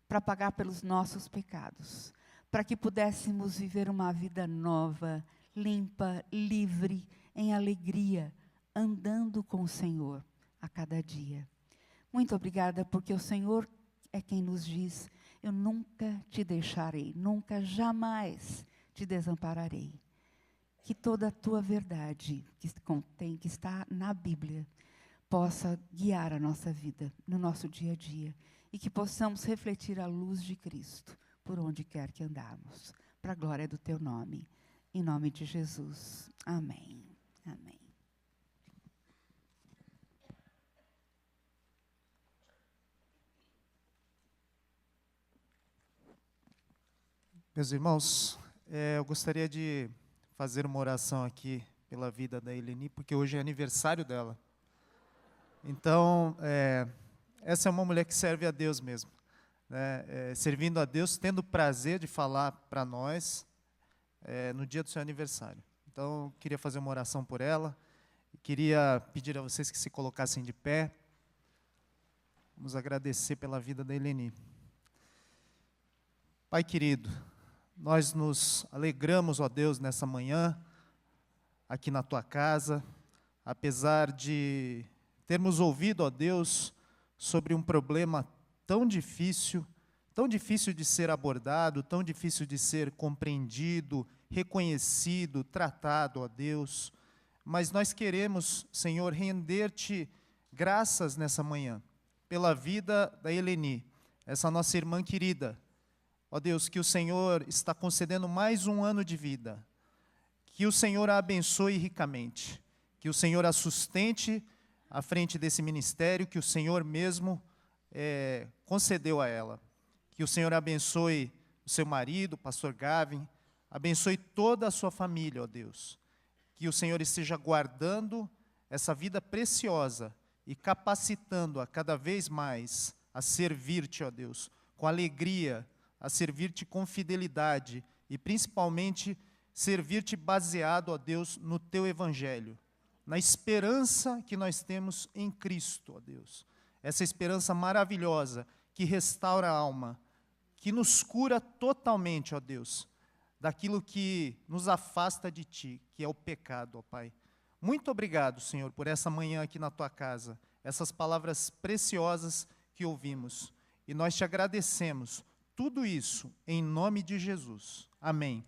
para pagar pelos nossos pecados, para que pudéssemos viver uma vida nova, limpa, livre, em alegria, andando com o Senhor a cada dia. Muito obrigada, porque o Senhor é quem nos diz: eu nunca te deixarei, nunca, jamais te desampararei. Que toda a tua verdade que contém, que está na Bíblia, possa guiar a nossa vida, no nosso dia a dia, e que possamos refletir a luz de Cristo por onde quer que andarmos, para a glória do teu nome. Em nome de Jesus. Amém. Amém. Meus irmãos, eu gostaria de fazer uma oração aqui pela vida da Eleni, porque hoje é aniversário dela. Então, essa é uma mulher que serve a Deus mesmo, né? Servindo a Deus, tendo o prazer de falar para nós no dia do seu aniversário. Então, eu queria fazer uma oração por ela, e queria pedir a vocês que se colocassem de pé. Vamos agradecer pela vida da Eleni. Pai querido, nós nos alegramos, ó Deus, nessa manhã, aqui na tua casa, apesar de termos ouvido, ó Deus, sobre um problema tão difícil de ser abordado, tão difícil de ser compreendido, reconhecido, tratado, ó Deus. Mas nós queremos, Senhor, render-te graças nessa manhã, pela vida da Eleni, essa nossa irmã querida. Ó Deus, que o Senhor está concedendo mais um ano de vida, que o Senhor a abençoe ricamente, que o Senhor a sustente à frente desse ministério que o Senhor mesmo concedeu a ela. Que o Senhor abençoe o seu marido, o pastor Gavin, abençoe toda a sua família, ó Deus. Que o Senhor esteja guardando essa vida preciosa e capacitando-a cada vez mais a servir-te, ó Deus, com alegria, a servir-te com fidelidade e principalmente servir-te baseado, ó Deus, no teu evangelho, na esperança que nós temos em Cristo, ó Deus. Essa esperança maravilhosa que restaura a alma, que nos cura totalmente, ó Deus, daquilo que nos afasta de Ti, que é o pecado, ó Pai. Muito obrigado, Senhor, por essa manhã aqui na Tua casa, essas palavras preciosas que ouvimos. E nós te agradecemos tudo isso em nome de Jesus. Amém.